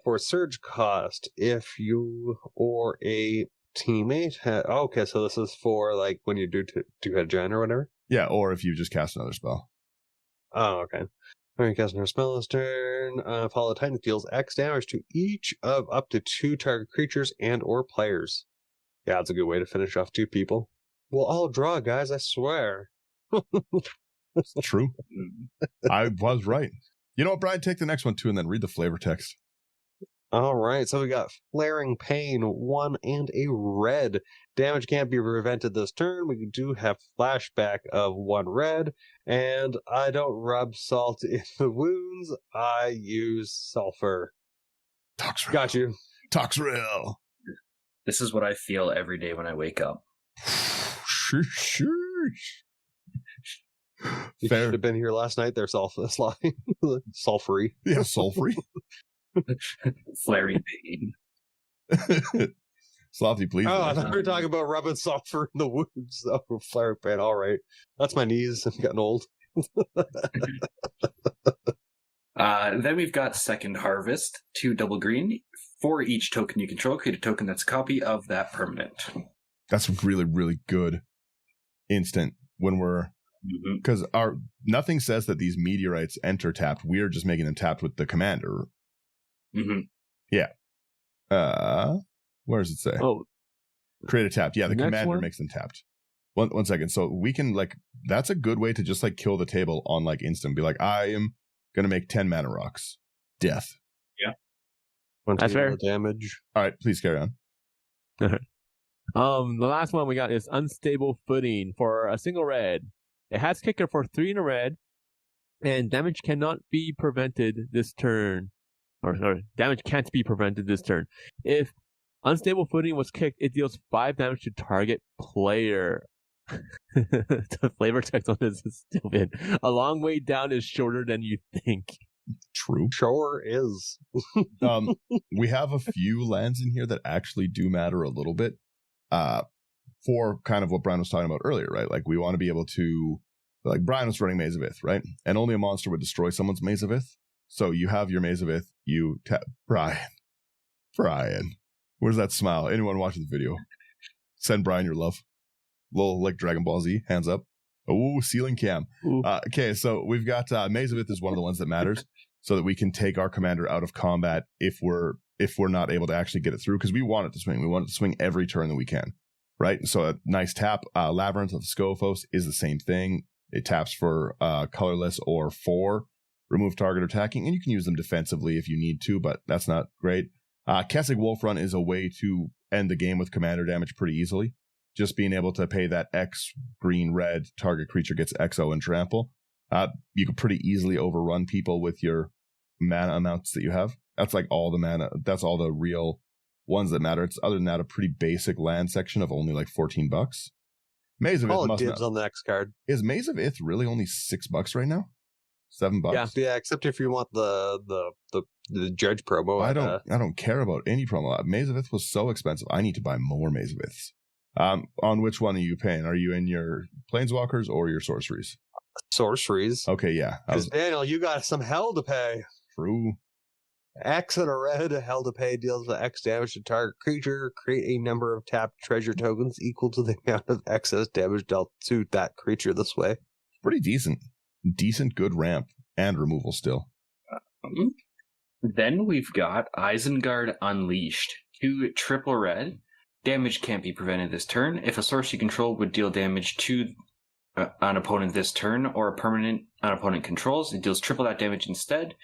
for a surge cost if you or a teammate. Okay, so this is for like when you do two-head giant or whatever? Yeah, or if you just cast another spell. Oh, okay. When you cast another spell this turn, Follow the Titans deals X damage to each of up to 2 target creatures and or players. Yeah, that's a good way to finish off 2 people. We'll all draw, guys, I swear. It's true. I was right. You know what, Brian? Take the next one, too, and then read the flavor text. All right, so we got Flaring Pain, 1 and a red. Damage can't be prevented this turn. We do have Flashback of 1 red, and I don't rub salt in the wounds. I use sulfur. Toxrill. Got you. Toxrill. This is what I feel every day when I wake up. Sheesh. You Fair. should have been here last night. They're sulfury. Yeah, sulfury. Flaring pain. Sloppy, please. Oh, I thought we were talking about rubbing sulfur in the wounds. Oh, Flaring Pain. All right. That's my knees. I'm getting old. Then we've got Second Harvest, 2 double green. For each token you control, create a token that's a copy of that permanent. That's really, really good instant when we're... Because nothing says that these meteorites enter tapped. We are just making them tapped with the commander. Mm-hmm. Yeah. Where does it say? Oh, create a tapped. Yeah, the commander one? makes them tapped. One second. So we can that's a good way to just kill the table on instant. Be like, I am gonna make 10 mana rocks. Death. Yeah. That's fair. Damage. All right, please carry on. The last one we got is Unstable Footing for a single red. It has kicker for 3 in a red, and damage cannot be prevented this turn. Or sorry, damage can't be prevented this turn. If Unstable Footing was kicked, it deals 5 damage to target player. The flavor text on this is stupid. A long way down is shorter than you think. True. Sure is. We have a few lands in here that actually do matter a little bit. For kind of what Brian was talking about earlier, right? We want to be able to, Brian was running Maze of Ith, right? And only a monster would destroy someone's Maze of Ith. So you have your Maze of Ith, you tap Brian. Where's that smile? Anyone watching the video? Send Brian your love. Little Dragon Ball Z, hands up. Oh, ceiling cam. Okay, so we've got Maze of Ith is one of the ones that matters, so that we can take our commander out of combat if we're not able to actually get it through, because we want it to swing. We want it to swing every turn that we can. Right, so a nice tap. Labyrinth of Scophos is the same thing. It taps for colorless or 4 remove target attacking, and you can use them defensively if you need to, but that's not great. Kessig Wolfrun is a way to end the game with commander damage pretty easily. Just being able to pay that X green red target creature gets XO and trample. You can pretty easily overrun people with your mana amounts that you have. That's all the mana. That's all the real ones that matter. It's other than that a pretty basic land section of only $14. Maze of Ith must dibs on the X card. Is Maze of Ith really only $6 right now? $7? Yeah, except if you want the Judge promo. I don't care about any promo. Maze of Ith was so expensive. I need to buy more Maze of Iths. On which one are you paying? Are you in your Planeswalkers or your Sorceries? Sorceries. Okay, yeah. Because Daniel, you got some hell to pay. True. X and a red, hell to pay deals the X damage to target creature. Create a number of tapped treasure tokens equal to the amount of excess damage dealt to that creature this way. Pretty decent. Decent, good ramp and removal still. Then we've got Isengard Unleashed. 2 triple red. Damage can't be prevented this turn. If a source you control would deal damage to an opponent this turn, or a permanent an opponent controls, it deals triple that damage instead.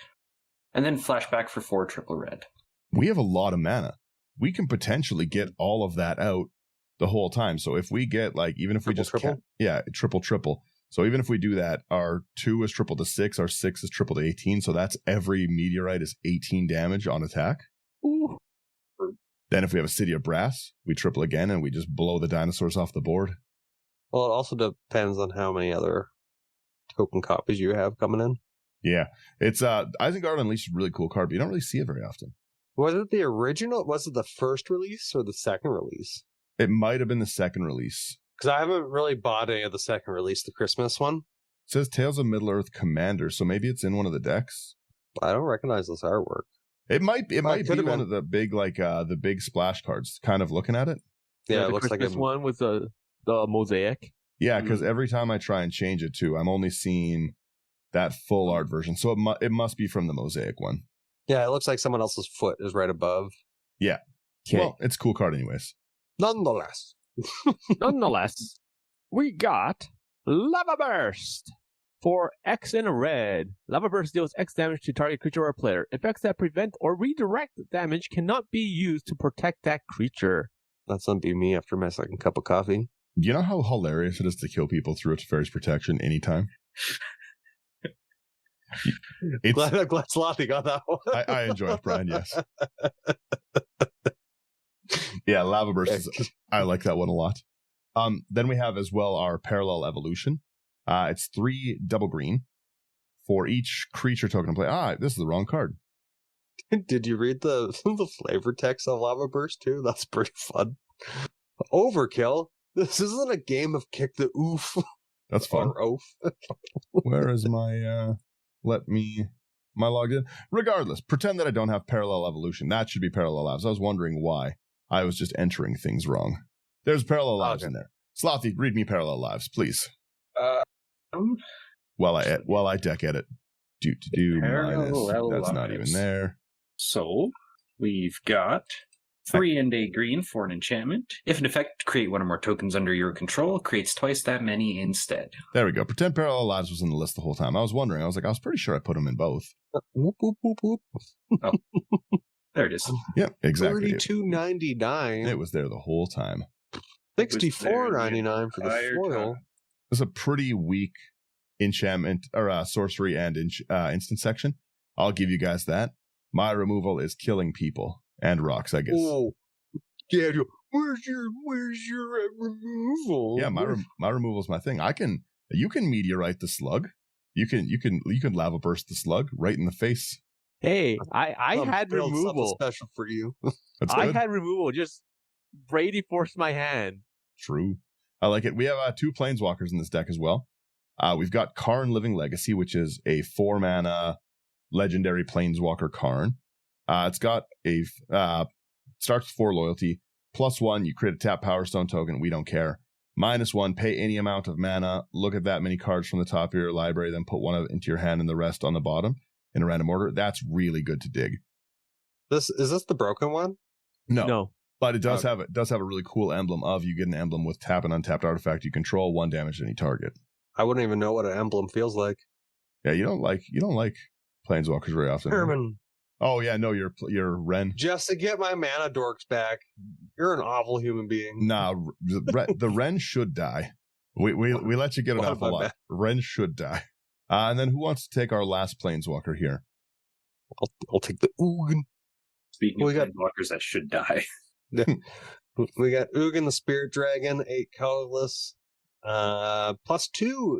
And then flashback for 4 triple red. We have a lot of mana. We can potentially get all of that out the whole time. So if we get even if we just triple? Triple. So even if we do that, our 2 is triple to 6, our 6 is triple to 18. So that's every meteorite is 18 damage on attack. Ooh. Then if we have a City of Brass, we triple again and we just blow the dinosaurs off the board. Well, it also depends on how many other token copies you have coming in. Yeah, it's Isengard Unleashed is a really cool card, but you don't really see it very often. Was it the original? Was it the first release or the second release? It might have been the second release. Because I haven't really bought any of the second release, the Christmas one. It says Tales of Middle-earth Commander, so maybe it's in one of the decks. I don't recognize this artwork. It might be could have one been. of the big the big splash cards. Kind of looking at it. Yeah, it the looks like Christmas one with the mosaic. Yeah, because every time I try and change it to, I'm only seeing that full art version. So it must be from the mosaic one. Yeah, it looks like someone else's foot is right above. Yeah. Okay. Well, it's a cool card anyways. Nonetheless. Nonetheless, we got Lava Burst. For X in red, Lava Burst deals X damage to target creature or player. Effects that prevent or redirect damage cannot be used to protect that creature. That's gonna be me after my second cup of coffee. You know how hilarious it is to kill people through Teferi's Protection anytime? Glad Slothy got that one. I enjoy it, Brian, yes. Yeah, Lava Burst, I like that one a lot. Then we have as well our Parallel Evolution. It's 3 double green for each creature token to play. This is the wrong card. Did you read the flavor text of Lava Burst too? That's pretty fun. Overkill. This isn't a game of kick the oof. That's fun. Or oof. Where is my my logged in? Regardless, pretend that I don't have Parallel Evolution. That should be Parallel Lives. I was wondering why I was just entering things wrong. There's Parallel Lives in there. Slothy, read me Parallel Lives, please. While I deck edit. Minus. That's not even there. So we've got 3 and a green for an enchantment. If an effect, create one or more tokens under your control, creates twice that many instead. There we go. Pretend Parallel Lives was in the list the whole time. I was wondering. I was pretty sure I put them in both. Whoop, whoop, whoop, whoop. Oh, there it is. Yeah, exactly. $32.99. It was there the whole time. $64.99 for the foil. It's a pretty weak enchantment or sorcery and instant section. I'll give you guys that. My removal is killing people and rocks, I guess. Oh, Daniel, where's your removal? Yeah, my removal is my thing. You can meteorite the slug. You can lava burst the slug right in the face. Hey, I had removal. Special for you. I had removal. Just Brady forced my hand. True. I like it. We have 2 planeswalkers in this deck as well. We've got Karn Living Legacy, which is a 4-mana legendary planeswalker Karn. It's got a starts with 4 loyalty, +1. You create a tap Power Stone token. We don't care. -1. Pay any amount of mana. Look at that many cards from the top of your library, then put one of it into your hand and the rest on the bottom in a random order. That's really good to dig. Is this the broken one? No. But it does have a really cool emblem of you get an emblem with tap an untapped artifact you control, 1 damage to any target. I wouldn't even know what an emblem feels like. Yeah, you don't like planeswalkers very often. Herman. Oh yeah, no, you're Ren. Just to get my mana dorks back. You're an awful human being. Nah, the Ren should die. We let you get it off a lot. Ren should die. And then who wants to take our last planeswalker here? I'll take the Ugin. Speaking of planeswalkers that should die. We got Ugin the Spirit Dragon, 8 colorless. +2.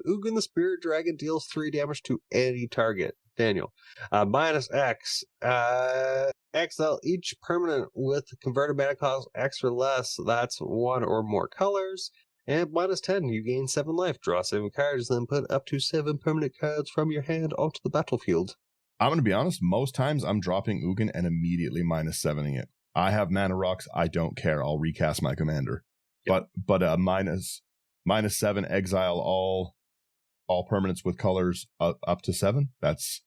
Ugin the Spirit Dragon deals 3 damage to any target. Daniel. -X. Exile each permanent with converted mana cost X or less. That's 1 or more colors. And -10. You gain 7 life. Draw 7 cards, then put up to 7 permanent cards from your hand onto the battlefield. I'm going to be honest. Most times I'm dropping Ugin and immediately -7ing it. I have mana rocks. I don't care. I'll recast my commander. Yep. But -7 exile all permanents with colors up to 7. That's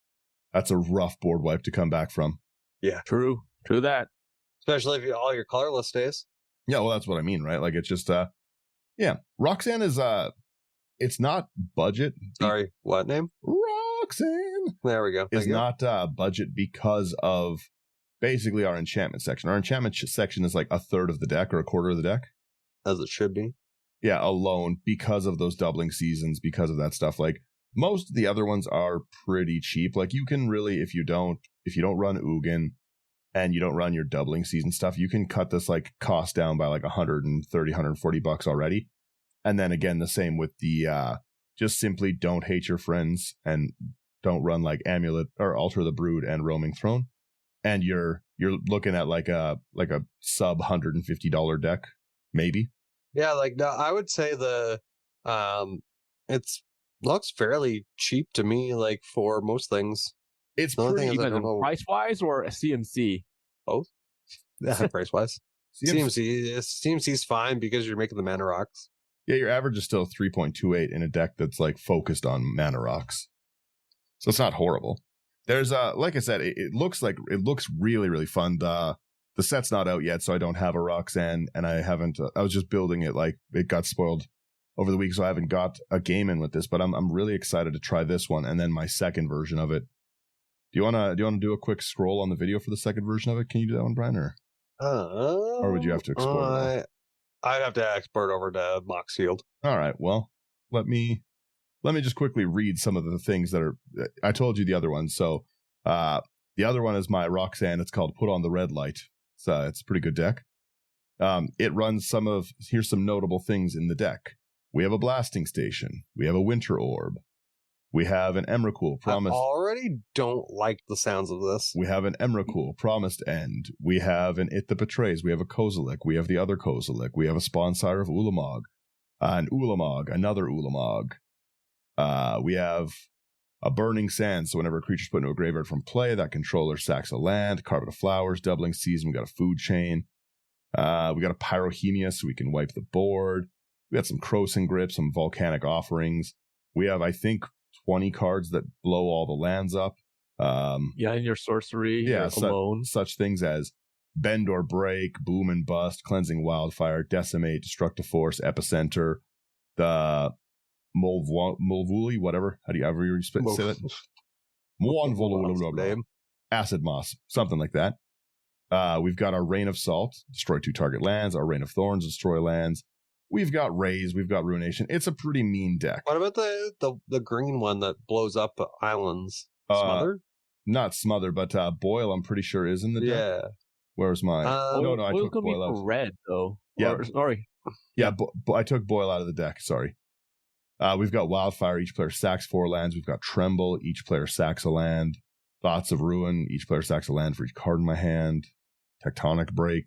a rough board wipe to come back from. Yeah, true that. Especially if all your colorless stays. Yeah, well, that's what I mean, right? Like it's just Roxanne is it's not budget. Sorry, what name? Roxanne. There we go. It's not budget because of basically our enchantment section. Our enchantment section is like a third of the deck or a quarter of the deck. As it should be. Yeah, alone because of those doubling seasons, because of that stuff. Like most of the other ones are pretty cheap. Like you can really, if you don't run Ugin and you don't run your doubling season stuff, you can cut this like cost down by like $130, $140 already. And then again, the same with the just simply don't hate your friends and don't run like Amulet or Alter the Brood and Roaming Throne. And you're looking at like a sub $150 deck maybe. Yeah, like no, I would say it's looks fairly cheap to me, like for most things. It's The only pretty thing is I Even don't know price wise or CMC? both. Yeah, price wise. CMC. CMC's fine because you're making the mana rocks. Yeah, your average is still 3.28 in a deck that's like focused on mana rocks. So it's not horrible. There's like I said, it looks really, really fun. The set's not out yet, so I don't have a Roxanne, and I haven't. I was just building it. Like it got spoiled over the week, so I haven't got a game in with this. But I'm really excited to try this one, and then my second version of it. Do you wanna do a quick scroll on the video for the second version of it? Can you do that one, Brian, or would you have to export it? I'd have to export over to Mox Field. All right. Well, let me just quickly read some of the things that are. I told you the other one. So the other one is my Roxanne. It's called Put on the Red Light. It's a pretty good deck. It runs here's some notable things in the deck. We have a Blasting Station. We have a Winter Orb. We have an Emrakul, Promised. I already don't like the sounds of this. We have an Emrakul, Promised End. We have an It That Betrays. We have a Kozilek. We have the other Kozilek. We have a Sponsire of Ulamog. An Ulamog, another Ulamog. We have a Burning Sand, so whenever a creature's put into a graveyard from play, that controller sacks a land. Carpet of Flowers, Doubling Season. We got a Food Chain. We got a Pyrohemia, so we can wipe the board. We got some Krosan Grip, some Volcanic Offerings. We have, I think, 20 cards that blow all the lands up. In your sorcery, alone. Such things as Bend or Break, Boom and Bust, Cleansing Wildfire, Decimate, Destructive Force, Epicenter, the Molvuli, whatever. How do you ever say that? Molvuli, Acid Moss, something like that. We've got our Rain of Salt, destroy 2 target lands. Our Rain of Thorns, destroy lands. We've got Raise. We've got Ruination. It's a pretty mean deck. What about the green one that blows up islands? Smother? Not Smother, but Boil, I'm pretty sure, is in the deck. Yeah. Where's mine? No, I took Boil out. Red, though. Yeah. Sorry. Yeah, I took Boil out of the deck. Sorry. We've got Wildfire. Each player sacks 4 lands. We've got Tremble. Each player sacks a land. Thoughts of Ruin. Each player sacks a land for each card in my hand. Tectonic Break.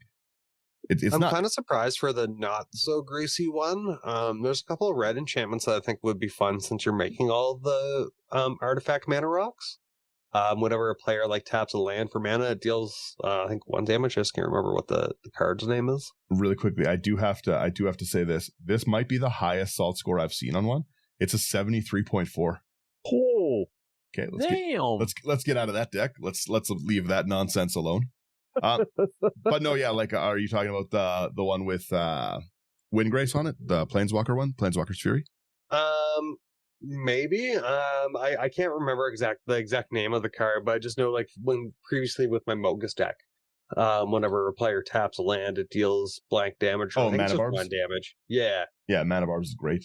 I'm kind of surprised for the not so greasy one. There's a couple of red enchantments that I think would be fun since you're making all the artifact mana rocks. Whenever a player taps a land for mana, it deals I think 1 damage. I just can't remember what the card's name is. Really quickly, I do have to say this. This might be the highest salt score I've seen on one. It's a 73.4. Oh, okay. Damn. Let's get out of that deck. Let's leave that nonsense alone. But no, yeah, are you talking about the one with Windgrace on it, the Planeswalker one, Planeswalker's Fury? Maybe. I can't remember the exact name of the card, but I just know when previously with my Mogus deck, whenever a player taps a land, it deals blank damage. Oh, Mana Barbs? 1 damage. Yeah. Yeah, Mana Barbs is great.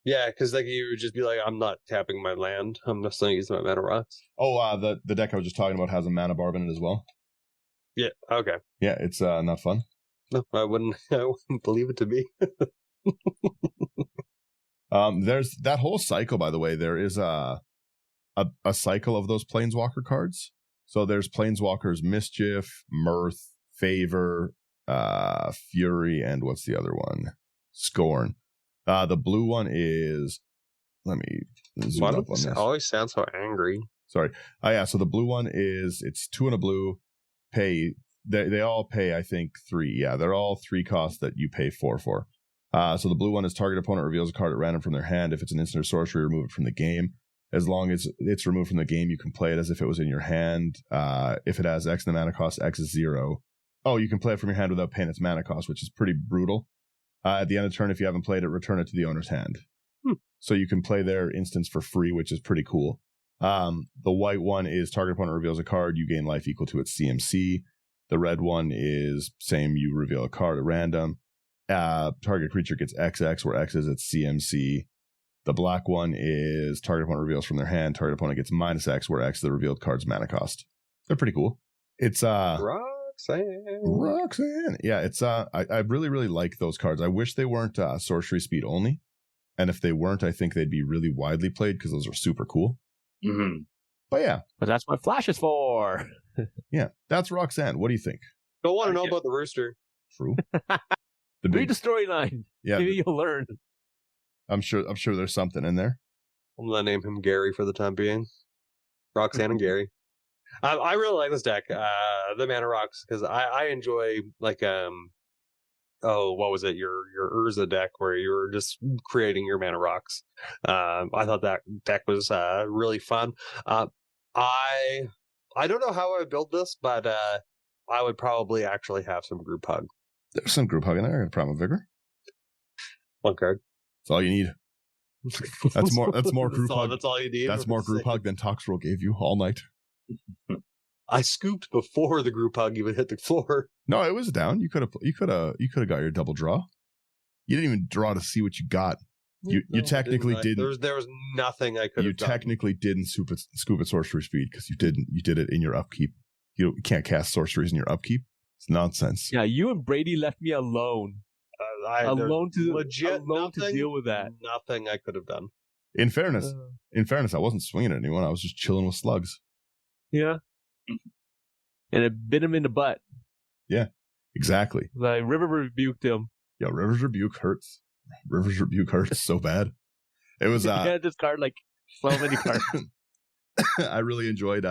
Yeah, because you would just be I'm not tapping my land. I'm just going to use my Mana Rocks. Oh, the deck I was just talking about has a Mana Barb in it as well. Yeah. Okay. Yeah, it's not fun. No, I wouldn't believe it to be. There's that whole cycle, by the way. There is a cycle of those Planeswalker cards. So there's Planeswalker's Mischief, Mirth, Favor, Fury, and what's the other one? Scorn. The blue one is. Let me zoom up on this. Always sounds so angry. Sorry. Yeah. So the blue one it's 2 and a blue. Pay. They all pay, I think, 3. Yeah, they're all 3 costs that you pay 4 for. So the blue one is target opponent reveals a card at random from their hand. If it's an instant or sorcery, remove it from the game. As long as it's removed from the game, you can play it as if it was in your hand. If it has X in the mana cost, X is 0. Oh, you can play it from your hand without paying its mana cost, which is pretty brutal. At the end of the turn, if you haven't played it, return it to the owner's hand. So you can play their instance for free, which is pretty cool. The white one is target opponent reveals a card, you gain life equal to its CMC. The red one is same, you reveal a card at random. Target creature gets XX, where X is its CMC. The black one is target opponent reveals from their hand, target opponent gets -X, where X is the revealed card's mana cost. They're pretty cool. It's Roxanne. Yeah, it's I really, really like those cards. I wish they weren't sorcery speed only. And if they weren't, I think they'd be really widely played because those are super cool. Mm-hmm. But yeah. But that's what Flash is for. Yeah, that's Roxanne. What do you think? Don't want to know about the rooster. True. Read the storyline. Yeah, Maybe you'll learn. I'm sure there's something in there. I'm gonna name him Gary for the time being. Roxanne and Gary. I really like this deck, the Mana Rocks, because I enjoy like what was it, your Urza deck where you were just creating your Mana Rocks. I thought that deck was really fun. I don't know how I would build this, but I would probably actually have some group hug. There's some group hug in there. Primal Vigor. One card. That's all you need. That's more group hug. That's all you need. That's more group hug than Toxtrol gave you all night. I scooped before the group hug even hit the floor. No, it was down. You could have got your double draw. You didn't even draw to see what you got. You technically didn't. There was nothing I could have done. You technically didn't scoop at sorcery speed because you didn't. You did it in your upkeep. You can't cast sorceries in your upkeep. It's nonsense. Yeah, you and Brady left me alone. Alone to deal with that. Nothing I could have done. In fairness, I wasn't swinging at anyone. I was just chilling with slugs. Yeah. And it bit him in the butt. Yeah, exactly. Like River rebuked him. Yeah, River's Rebuke hurts. River's Rebuke hurts so bad. It was yeah, this card like so many cards. I really enjoyed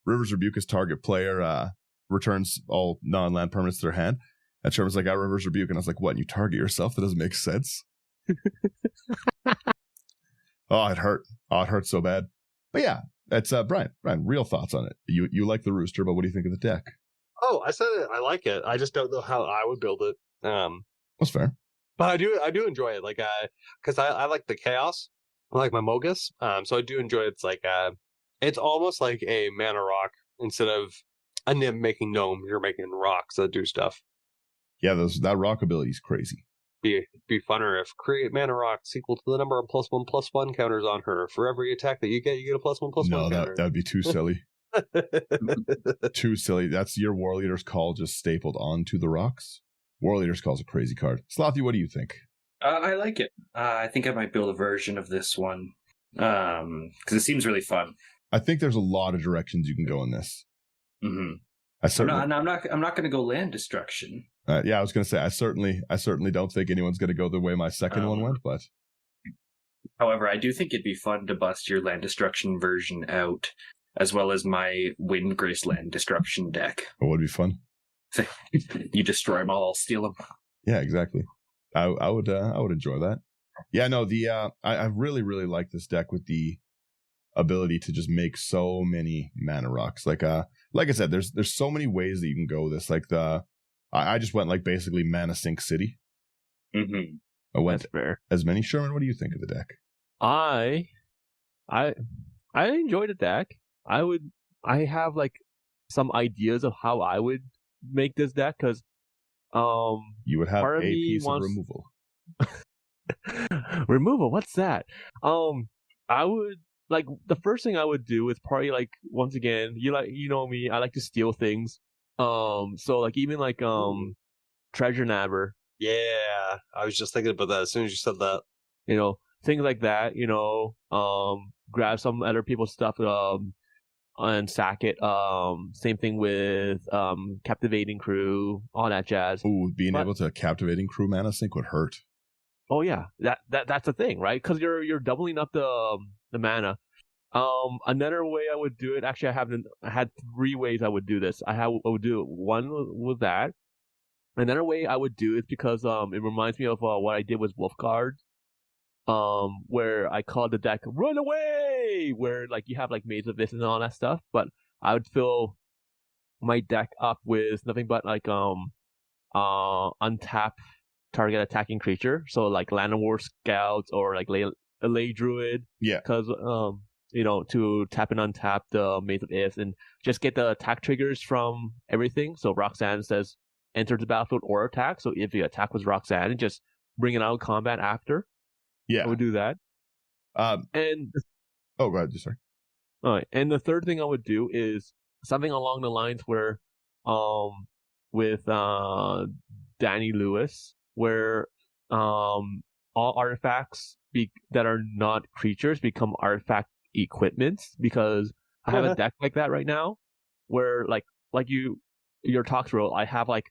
River's Rebuke as target player returns all non-land permanents to their hand. And Sherman's like, River's Rebuke, and I was like, what? And you target yourself? That doesn't make sense. Oh, it hurt. Oh, it hurt so bad. But yeah, that's Brian. Brian, real thoughts on it. You like the Rooster, but what do you think of the deck? Oh, I said it. I like it. I just don't know how I would build it. That's fair. But I do enjoy it. Like, because I like the chaos. I like my Mogus. So I do enjoy it. It's like, it's almost like a mana rock instead of a Nim making gnome. You're making rocks that do stuff. Yeah, that rock ability is crazy. Be funner if create mana rocks equal to the number of +1/+1 counters on her. For every attack that you get a +1/+1 counter. No, that would be too silly. Too silly. That's your War Leader's Call just stapled onto the rocks. War Leader's Call is a crazy card. Slothy, what do you think? I like it. I think I might build a version of this one because it seems really fun. I think there's a lot of directions you can go in this. Mm-hmm. I'm not going to go land destruction. Yeah, I was going to say I certainly don't think anyone's going to go the way my second one went. But however, I do think it'd be fun to bust your land destruction version out, as well as my Windgrace land destruction deck. It would be fun. You destroy them all, I'll steal them. Yeah, exactly. I would enjoy that. Yeah, no, I really like this deck with the ability to just make so many mana rocks. Like I said, there's so many ways that you can go with this. Like I just went like basically mana sink city. Mm-hmm. I went That's fair. as many. Sherman, what do you think of the deck? I enjoyed the deck. I have like some ideas of how I would make this deck because you would have a piece of removal. Removal, what's that? I would like the first thing I would do is probably like once again, you know me, I like to steal things. So like even like treasure nabber. Yeah, I was just thinking about that as soon as you said that. You know, things like that, grab some other people's stuff and sack it. Same thing with captivating crew, all that jazz. Ooh, being able to captivating crew mana sink would hurt. Oh yeah, that's the thing, right? Because you're doubling up the mana. Another way I would do it. Actually, I had 3 ways I would do this. I would do it. One was that. Another way I would do it because it reminds me of what I did with Wolf cards. Where I called the deck "Run Away," where like you have like Maze of this and all that stuff, but I would fill my deck up with nothing but like untap target attacking creature, so like Land of War Scouts or like Lay Druid. Yeah, because to tap and untap the Maze of Is and just get the attack triggers from everything. So Roxanne says enter the battlefield or attack. So if the attack was Roxanne, and just bring it out of combat after. Yeah, I would do that. And go ahead, sorry. All right, and the third thing I would do is something along the lines where, with Danny Lewis, where all artifacts that are not creatures become artifact equipments, because I have a deck like that right now, where like your Tox roll, I have like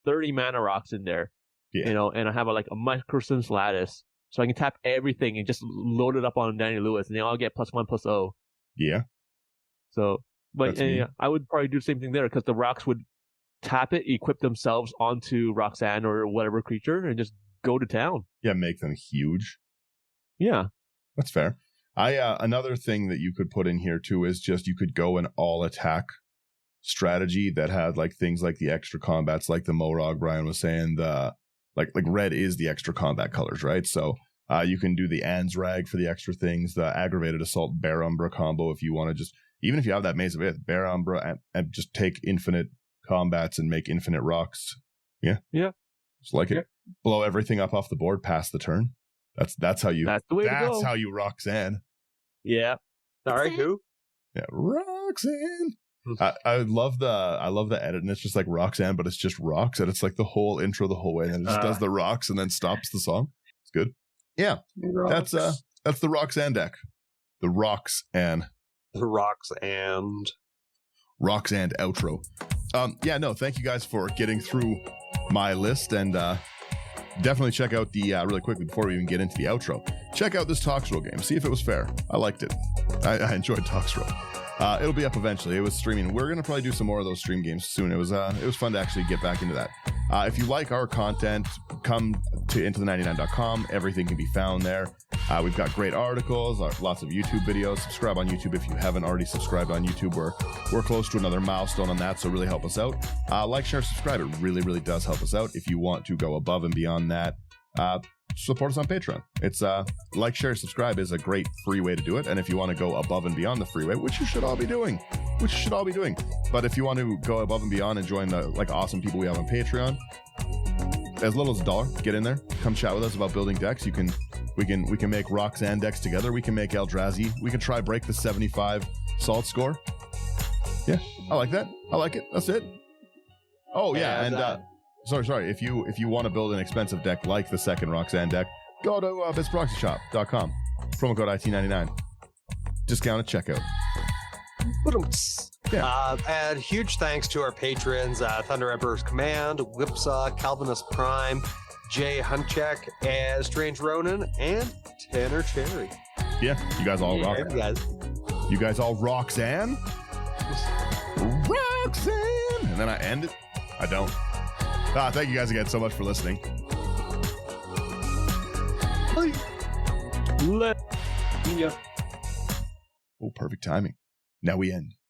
30 mana rocks in there. Yeah. And I have a microsense lattice, so I can tap everything and just load it up on Daniel Lewis, and they all get +1/+0. Yeah. So, but I would probably do the same thing there, because the Rocks would tap it, equip themselves onto Roxanne or whatever creature, and just go to town. Yeah, make them huge. Yeah. That's fair. Another thing that you could put in here too is just you could go an all attack strategy that had things like the extra combats, like the Morog Brian was saying, the like red is the extra combat colors, right? So you can do the Ansrag for the extra things, the aggravated assault Bear Umbra combo if you want to just, even if you have that Maze of Ith, Bear Umbra and just take infinite combats and make infinite rocks. Yeah. Yeah. Just like it. Blow everything up off the board past the turn. That's how you. That's the way to go. That's how you Roxanne. Yeah. Sorry, who? Yeah, Roxanne. I love the edit, and it's just like Roxanne, but it's just rocks, and it's like the whole intro the whole way, and then it just does the rocks and then stops the song. It's good. Yeah, Rocks. that's the Roxanne deck. The Roxanne. The Rocks and Roxanne outro. Thank you guys for getting through my list, and definitely check out the, really quickly before we even get into the outro, check out this Toxroll game. See if it was fair. I liked it. I enjoyed Toxroll. It'll be up eventually. It was streaming. We're going to probably do some more of those stream games soon. It was fun to actually get back into that. If you like our content, come to intothe99.com. Everything can be found there. We've got great articles, lots of YouTube videos. Subscribe on YouTube if you haven't already subscribed on YouTube. We're close to another milestone on that, so really help us out. Like, share, subscribe. It really, really does help us out. If you want to go above and beyond that, support us on Patreon. It's like, share, subscribe is a great free way to do it. And if you want to go above and beyond the free way, which you should all be doing, but if you want to go above and beyond and join the awesome people we have on Patreon, as little as $1, get in there, come chat with us about building decks. We can make Roxanne decks together. We can make Eldrazi. We can try break the 75 salt score. Yeah, I like that. I like it. That's it. Oh yeah, and sorry. If you want to build an expensive deck like the second Roxanne deck, go to bizproxyshop.com. Promo code IT99. Discount at checkout. Yeah. And huge thanks to our patrons, Thunder Emperor's Command, Whipsaw, Calvinus Prime, Jay Hunchak, and Strange Ronin, and Tanner Cherry. Yeah, you guys all rock. You guys all Roxanne? Roxanne! And then I end it? I don't. Thank you guys again so much for listening. Yeah. Oh, perfect timing. Now we end.